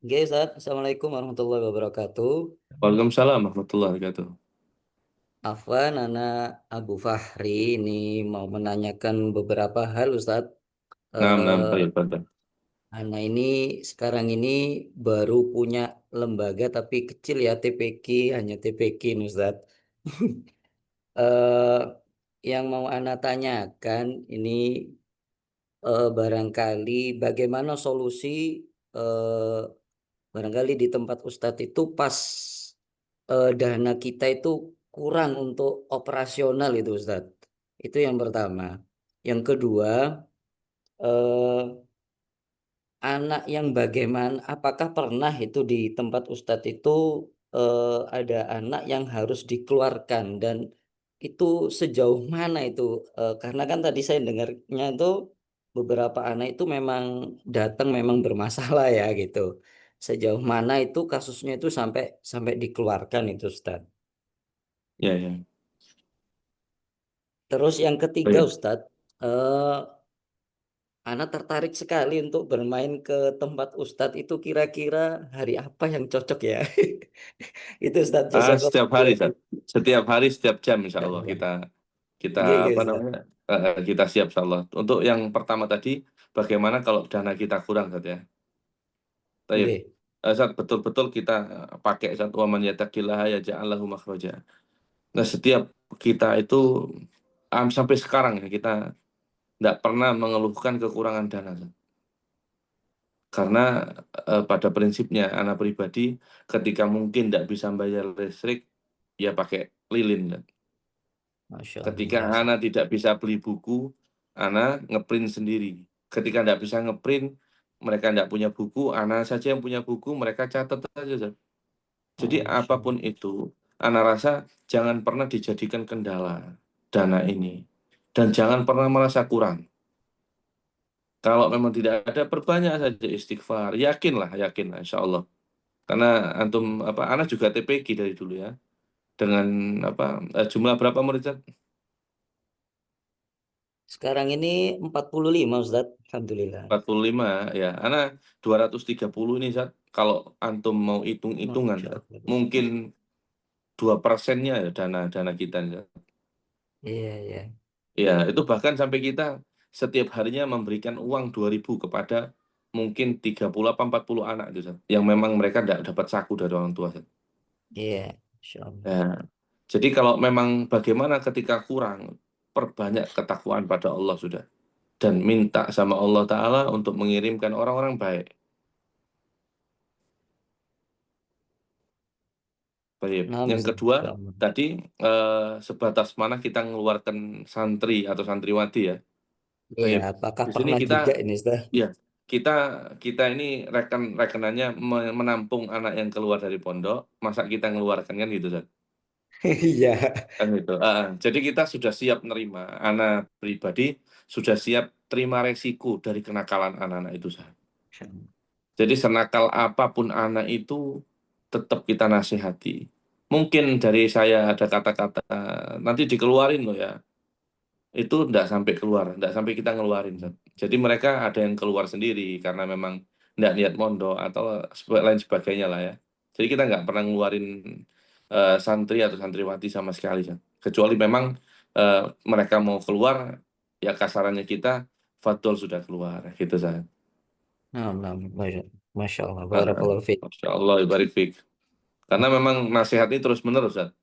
Oke, Ustaz. Assalamualaikum warahmatullahi wabarakatuh. Waalaikumsalam warahmatullahi wabarakatuh. Afwan, anak Abu Fahri ini mau menanyakan beberapa hal, Ustaz. Baik. Anak ini sekarang ini baru punya lembaga tapi kecil ya, TPQ, hanya TPQ, nih, Ustaz. Eh, yang mau anak tanyakan ini barangkali bagaimana solusi eh, barangkali di tempat Ustadz itu pas dana kita itu kurang untuk operasional itu Ustadz. Itu yang pertama. Yang kedua, eh, anak yang bagaimana, apakah pernah itu di tempat Ustadz itu ada anak yang harus dikeluarkan dan itu sejauh mana itu? Karena kan tadi saya dengarnya itu beberapa anak itu memang datang memang bermasalah ya gitu. Sejauh mana itu kasusnya itu sampai sampai dikeluarkan itu Ustadz. Ya. Terus yang ketiga Baik. Ustadz, Ana tertarik sekali untuk bermain ke tempat Ustadz itu kira-kira hari apa yang cocok ya? Itu Ustadz Setiap hari, setiap hari, setiap jam, insya Allah kita Iya, Ustadz. kita siap, insya Allah. Untuk yang pertama tadi, bagaimana kalau dana kita kurang, Zat ya? Baik. Iya. Zat, betul-betul kita pakai Zat wa man yattaqillaha yaj'al lahu makhraja. Nah, setiap kita itu sampai sekarang ya kita tidak pernah mengeluhkan kekurangan dana, Zat. Karena pada prinsipnya anak pribadi ketika mungkin tidak bisa bayar listrik, ya pakai lilin. Masya Ketika Allah. Ana tidak bisa beli buku, Ana ngeprint sendiri. Ketika tidak bisa ngeprint, mereka tidak punya buku, Ana saja yang punya buku, mereka catat saja. Ustaz. Jadi Masya apapun itu, Ana rasa jangan pernah dijadikan kendala dana ini. Dan jangan pernah merasa kurang. Kalau memang tidak ada, perbanyak saja istighfar. Yakinlah, insya Allah. Karena antum Ana juga TPQ dari dulu ya. Dengan jumlah berapa murid? Ustaz? Sekarang ini 45 Ustaz. Alhamdulillah. 45 ya. Ana 230 ini Zat. Kalau antum mau hitung-hitungan, Masya Zat, Allah. mungkin 2%-nya ya dana kita. Zat. Iya, iya. Ya, itu bahkan sampai kita setiap harinya memberikan uang 2.000 kepada mungkin 30 apa 40 anak itu, Zat, yang memang mereka tidak dapat saku dari orang tua. Zat. Iya, Masya Allah. Ya. Jadi kalau memang bagaimana ketika kurang, perbanyak ketakwaan pada Allah sudah. Dan minta sama Allah Ta'ala untuk mengirimkan orang-orang baik. Baik. Nah, Yang Ustaz, kedua, Masya Allah. tadi sebatas mana kita mengeluarkan santri atau santriwati ya. Iya, Baik. apakah Di sini pernah juga kita, ini Ustaz? ya, kita ini rekenannya menampung anak yang keluar dari pondok, masa kita ngeluarkan kan gitu, Zat? Iya. Kan gitu. Jadi kita sudah siap nerima, anak pribadi sudah siap terima resiko dari kenakalan anak-anak itu, Zat. Masya Allah. Jadi senakal apapun anak itu tetap kita nasihati. Mungkin dari saya ada kata-kata nanti dikeluarin loh ya. Itu enggak sampai keluar, enggak sampai kita ngeluarin. Zat. Jadi mereka ada yang keluar sendiri karena memang enggak niat mondok atau lain sebagainya lah ya. Jadi kita enggak pernah ngeluarin santri atau santriwati sama sekali. Zat. Kecuali memang mereka mau keluar, ya kasarannya kita, Fadol sudah keluar. Gitu Zat. Nah, Masya Allah. Barakallahu fiik. Masya Allah, ibarik fiik. Karena memang nasihat ini terus menerus, Zat.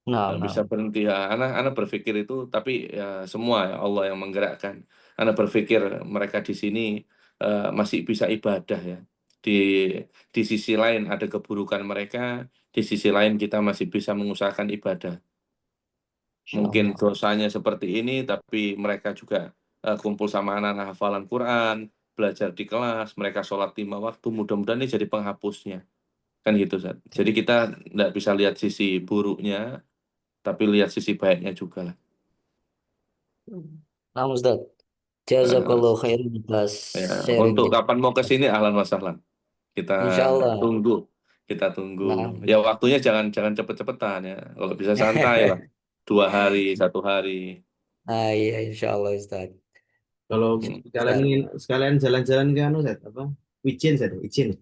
Nah, Nggak bisa berhenti ya. Anak berpikir itu, tapi ya semua ya Allah yang menggerakkan. Anak berpikir mereka di sini masih bisa ibadah ya. Di sisi lain ada keburukan mereka, di sisi lain kita masih bisa mengusahakan ibadah. Masya Mungkin Allah. dosanya seperti ini, tapi mereka juga kumpul sama anak-anak hafalan Quran, belajar di kelas, mereka sholat 5 waktu, mudah-mudahan ini jadi penghapusnya. Kan gitu, Zat. Jadi kita nggak bisa lihat sisi buruknya, tapi lihat sisi baiknya juga lah. Nah, Ustaz. Eh, Jazakallahu khairan atas ya, sharing. untuk kapan mau ke sini, ahlan wa sahlan. Kita Insya Allah. tunggu, kita tunggu. Nah, Ya waktunya jangan cepet-cepetan ya. Kalau bisa santai lah, 2 hari, 1 hari. nah, iya, Insya Allah Ustaz. Kalau Ustaz. sekalian jalan-jalan ke anu Zat, apa? Wijen Zat, Wijen.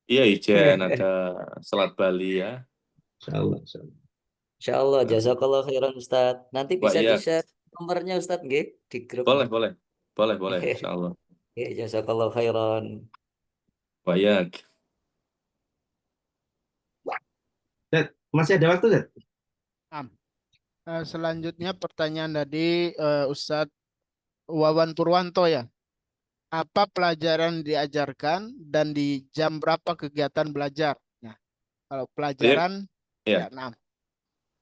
Iya, Ijen ada Selat Bali ya. Insyaallah, insyaallah. Insya Allah, jazakallahu khairan Ustaz. Nanti Wah, bisa iya, di-share nomornya Ustaz, nggih, di grup. boleh, Insya Allah. Ya, jazakallahu khairan. Baik. Zat, masih ada waktu Zat? Selanjutnya pertanyaan dari Ustadz Wawan Purwanto ya. Apa pelajaran diajarkan dan di jam berapa kegiatan belajar? Nah, kalau pelajaran Ya. ya, nah.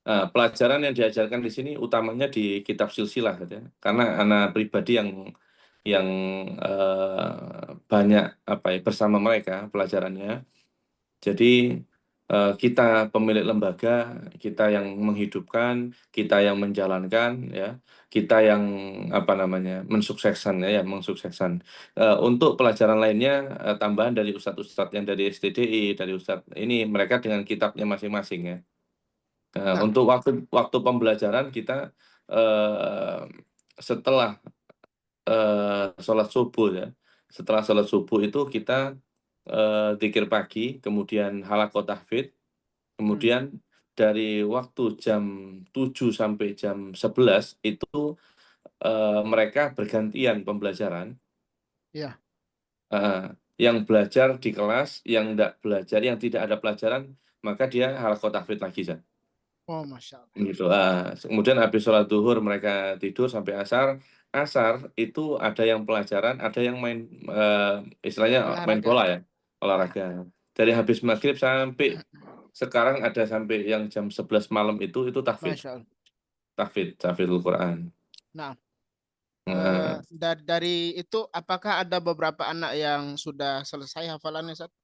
Pelajaran yang diajarkan di sini utamanya di kitab silsilah gitu ya. Karena anak pribadi yang banyak bersama mereka pelajarannya. Jadi kita pemilik lembaga, kita yang menghidupkan, kita yang menjalankan ya, kita yang mensukseskan ya, mensukseskan. Untuk pelajaran lainnya tambahan dari ustadz-ustadz yang dari STDI, dari ustadz ini mereka dengan kitabnya masing-masing ya. Untuk waktu pembelajaran kita setelah sholat subuh ya, setelah sholat subuh itu kita dzikir pagi, kemudian halaqah tahfidz, kemudian dari waktu jam 7 sampai jam 11 itu mereka bergantian pembelajaran. Ya. Yang belajar di kelas, yang tidak belajar, yang tidak ada pelajaran, maka dia halaqah tahfidz lagi Zat. Oh, Masya Allah. Gitu. Kemudian habis sholat duhur mereka tidur sampai asar. Asar itu ada yang pelajaran, ada yang main istilahnya main Olahraga. bola ya, olahraga. Dari habis maghrib sampai sekarang ada sampai yang jam 11 malam itu tahfidz, Masya Allah. tahfidzul Quran. Nah, Nah, dari itu apakah ada beberapa anak yang sudah selesai hafalannya, Ustaz?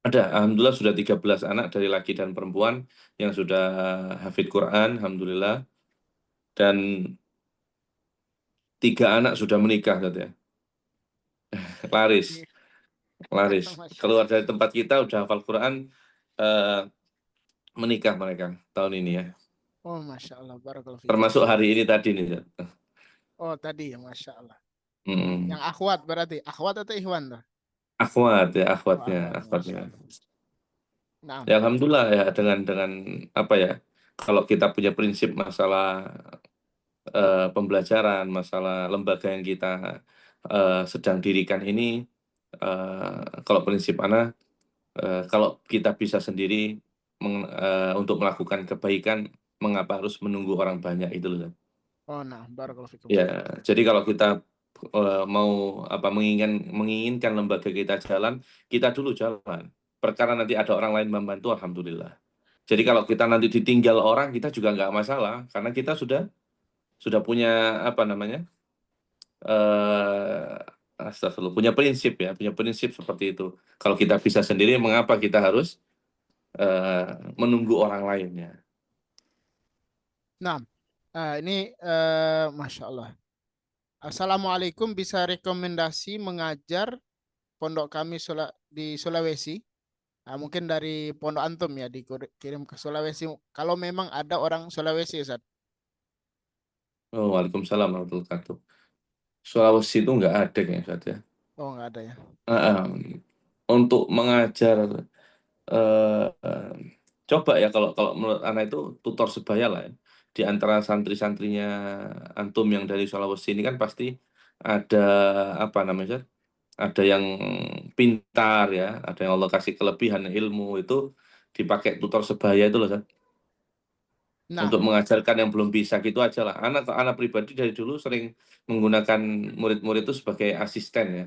ada, alhamdulillah sudah 13 anak dari laki dan perempuan yang sudah hafidz Quran, alhamdulillah. Dan 3 anak sudah menikah, Ustaz ya. Laris, laris. Masya Keluar Allah. dari tempat kita udah hafal Quran, eh, menikah mereka tahun ini ya. Oh, Masya Allah. Barakallahu fiik. Termasuk hari ini tadi nih, Ustaz. Oh, tadi ya, Masya Allah. Mm-mm. Yang akhwat berarti. Akhwat atau ikhwan tuh? Akhwat ya, Oh, akhwatnya, akhwat. Masya akhwatnya. Allah. Nah, Ya alhamdulillah ya dengan apa ya, kalau kita punya prinsip masalah pembelajaran, masalah lembaga yang kita sedang dirikan ini, kalau prinsip ana, kalau kita bisa sendiri untuk melakukan kebaikan, mengapa harus menunggu orang banyak itu loh. oh nah, barakallahu fikum. Ya, jadi kalau kita mau apa menginginkan lembaga kita jalan, kita dulu jalan. Perkara nanti ada orang lain membantu, alhamdulillah. Jadi kalau kita nanti ditinggal orang, kita juga nggak masalah, karena kita sudah punya apa namanya, astagfirullah, punya prinsip ya, punya prinsip seperti itu. Kalau kita bisa sendiri, mengapa kita harus menunggu orang lainnya? Nah, ini Masya Allah. Assalamualaikum, bisa rekomendasi mengajar pondok kami di Sulawesi? Mungkin dari pondok antum ya, dikirim ke Sulawesi. Kalau memang ada orang Sulawesi, Ustaz. Oh, waalaikumsalam warahmatullahi wabarakatuh. Sulawesi itu nggak ada kayaknya saja. Oh, nggak ada ya. Untuk mengajar, coba ya kalau menurut anak itu tutor sebaya lah ya. Di antara santri-santrinya antum yang dari Sulawesi ini kan pasti ada apa namanya, Ustaz? Ada yang pintar ya, ada yang Allah kasih kelebihan ilmu, itu dipakai tutor sebaya itu loh, Ustaz. Nah, Untuk mengajarkan yang belum bisa gitu aja lah. Anak pribadi dari dulu sering menggunakan murid-murid itu sebagai asisten ya.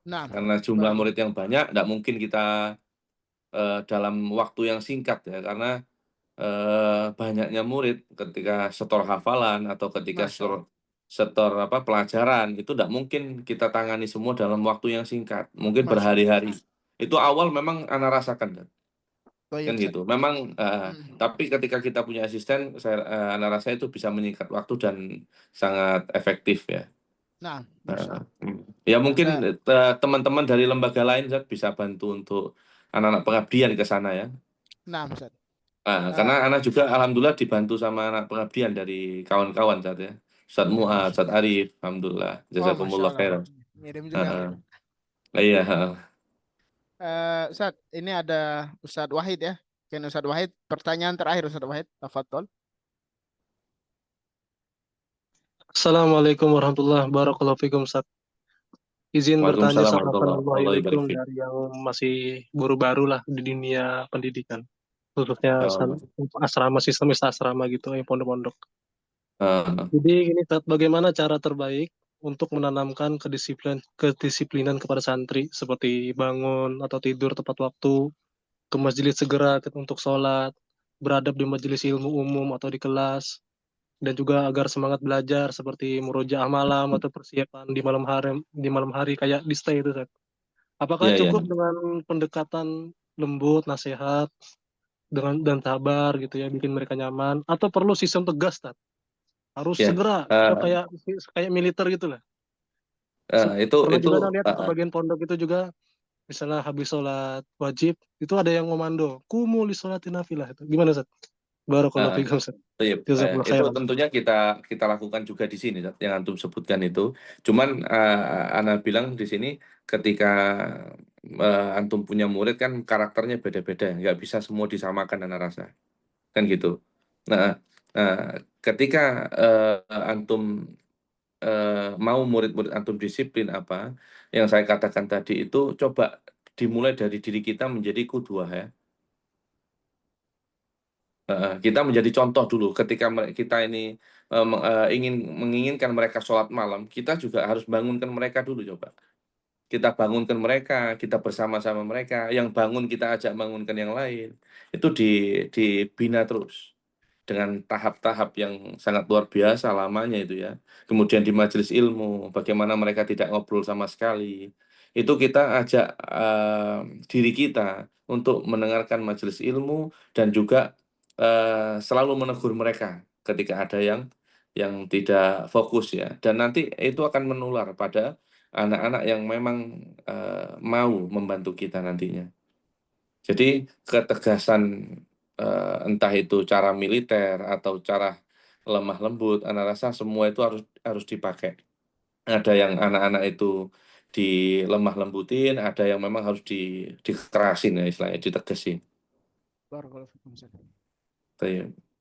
nah, Karena jumlah murid yang banyak, tidak mungkin kita dalam waktu yang singkat ya, karena banyaknya murid ketika setor hafalan atau ketika Masya Allah. setor apa pelajaran itu tidak mungkin kita tangani semua dalam waktu yang singkat, mungkin Masya Allah. berhari-hari. Itu awal memang anak rasakan kan Baik, Ustaz. gitu. Memang tapi ketika kita punya asisten, anak rasa itu bisa menyingkat waktu dan sangat efektif ya. Nah, Masya Allah. Ya mungkin teman-teman dari lembaga lain Zat, bisa bantu untuk anak-anak pengabdian ke sana ya. Nah, Ustaz. Karena anak juga alhamdulillah dibantu sama anak pengabdian dari kawan-kawan Zat ya. Ustadz Mu'ad, Ustadz Arif, alhamdulillah. Oh, Masya Jazakumullah Allah. khairan. Ngirim juga. Iya. Ustaz, ini ada Ustadz Wahid ya. Mungkin Ustadz Wahid, pertanyaan terakhir Ustadz Wahid. Tafadhol. Assalamualaikum warahmatullahi wabarakatuh, Ustaz. Izin bertanya Waalaikumsalam Assalamualaikum warahmatullahi wabarakatuh. dari yang masih baru-baru lah di dunia pendidikan, khususnya asrama, sistem asrama gitu, yang pondok-pondok. Jadi ini Ustaz, bagaimana cara terbaik untuk menanamkan kedisiplinan kepada santri, seperti bangun atau tidur tepat waktu, ke masjid segera untuk sholat, beradab di majelis ilmu umum atau di kelas, dan juga agar semangat belajar seperti murojaah malam atau persiapan di malam hari kayak di stay itu, Ustaz. Apakah Iya, iya. cukup dengan pendekatan lembut, nasihat dan sabar gitu ya, bikin mereka nyaman, atau perlu sistem tegas, Ustaz? Harus Ya, segera kayak militer gitu lah. Pernah juga lihat sebagian pondok itu juga, misalnya habis sholat wajib itu ada yang ngomando kumu li sholatin nafilah. Itu gimana, Ustaz? Barakallahu fikum, Ustaz. itu tentunya kita lakukan juga di sini yang antum sebutkan itu. Cuman Ana bilang di sini ketika antum punya murid kan karakternya beda-beda, nggak bisa semua disamakan Ana rasa kan gitu. Nah, ketika antum mau murid-murid antum disiplin apa yang saya katakan tadi itu, coba dimulai dari diri kita menjadi qudwah ya. Kita menjadi contoh dulu ketika kita ini menginginkan mereka sholat malam, kita juga harus bangunkan mereka dulu coba. kita bangunkan mereka, kita bersama-sama mereka, yang bangun kita ajak bangunkan yang lain. Itu dibina terus dengan tahap-tahap yang sangat luar biasa lamanya itu ya. Kemudian di majelis ilmu, bagaimana mereka tidak ngobrol sama sekali. Itu kita ajak diri kita untuk mendengarkan majelis ilmu dan juga selalu menegur mereka ketika ada yang tidak fokus ya. Dan nanti itu akan menular pada anak-anak yang memang mau membantu kita nantinya. Jadi ketegasan entah itu cara militer atau cara lemah lembut, anak rasa semua itu harus dipakai. Ada yang anak-anak itu dilemah lembutin, ada yang memang harus dikerasin ya istilahnya, ditegesin. Barakallahu fikum, Ustaz.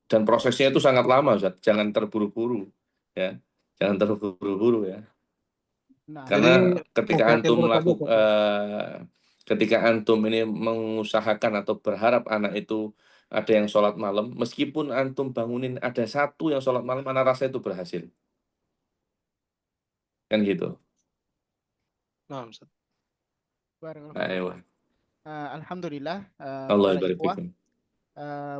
Dan prosesnya itu sangat lama, Ustaz. Jangan terburu-buru ya. Jangan terburu-buru ya. Nah, Karena Jadi ketika oke antum terus aja, ketika antum ini mengusahakan atau berharap anak itu ada yang sholat malam, meskipun antum bangunin ada satu yang sholat malam, anak rasa itu berhasil. Kan gitu. Nah, Ustaz. Barakallahu Ayo. fikum. Alhamdulillah, Allah para barik ikhwah, fikum.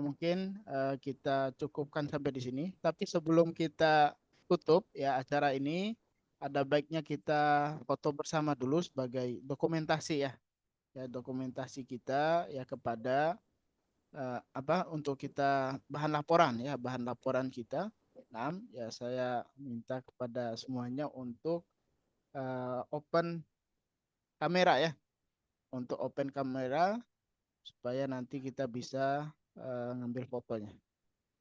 mungkin kita cukupkan sampai di sini. Tapi sebelum kita tutup ya acara ini, ada baiknya kita foto bersama dulu sebagai dokumentasi ya. Ya, dokumentasi kita ya kepada untuk kita bahan laporan kita. Nah, ya saya minta kepada semuanya untuk open kamera ya, untuk open kamera supaya nanti kita bisa ngambil fotonya.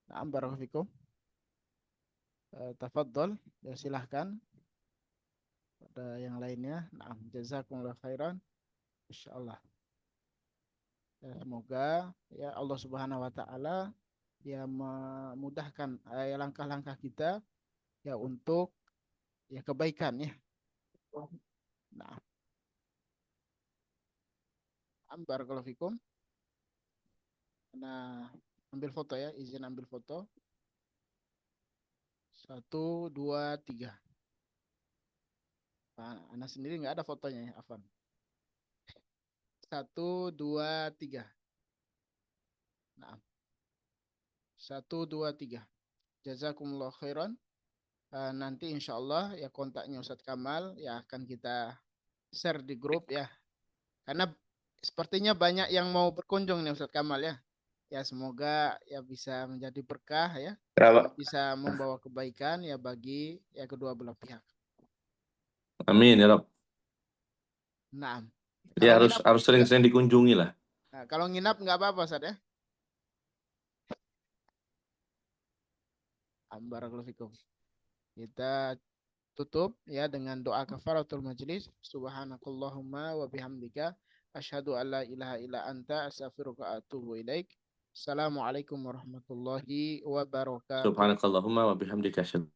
Nah, barakallahu fikum. Tafadhol, ya silahkan. Ada yang lainnya. Nah, jazakumullah khairan. Insyaallah. Ya, semoga ya Allah Subhanahu wa taala ya memudahkan langkah-langkah kita ya untuk ya kebaikan ya. Nah, barakallahu fikum. Nah, ambil foto ya, izin ambil foto. 1, 2, 3. Nah, Ana sendiri nggak ada fotonya ya, Afan. 1, 2, 3. Nah, 1, 2, 3. Jazakumullah khairan. Nanti insya Allah ya kontaknya Ustadz Kamal ya akan kita share di grup ya. Karena sepertinya banyak yang mau berkunjung nih Ustadz Kamal ya. Ya semoga ya bisa menjadi berkah ya. Bisa membawa kebaikan ya bagi ya kedua belah pihak. Amin ya Rob. Nah, Ya harus sering-sering dikunjungi lah. Nah, kalau nginap nggak apa-apa Ustadz ya. Barakallahu fikum. Kita tutup ya dengan doa kafaratul majlis. Subhanakallahumma wa bihamdika asyhadu an la ilaha illa anta astaghfiruka wa atubu ilaik. Assalamualaikum warahmatullahi wabarakatuh. Subhanakallahumma wa bihamdika asyhadu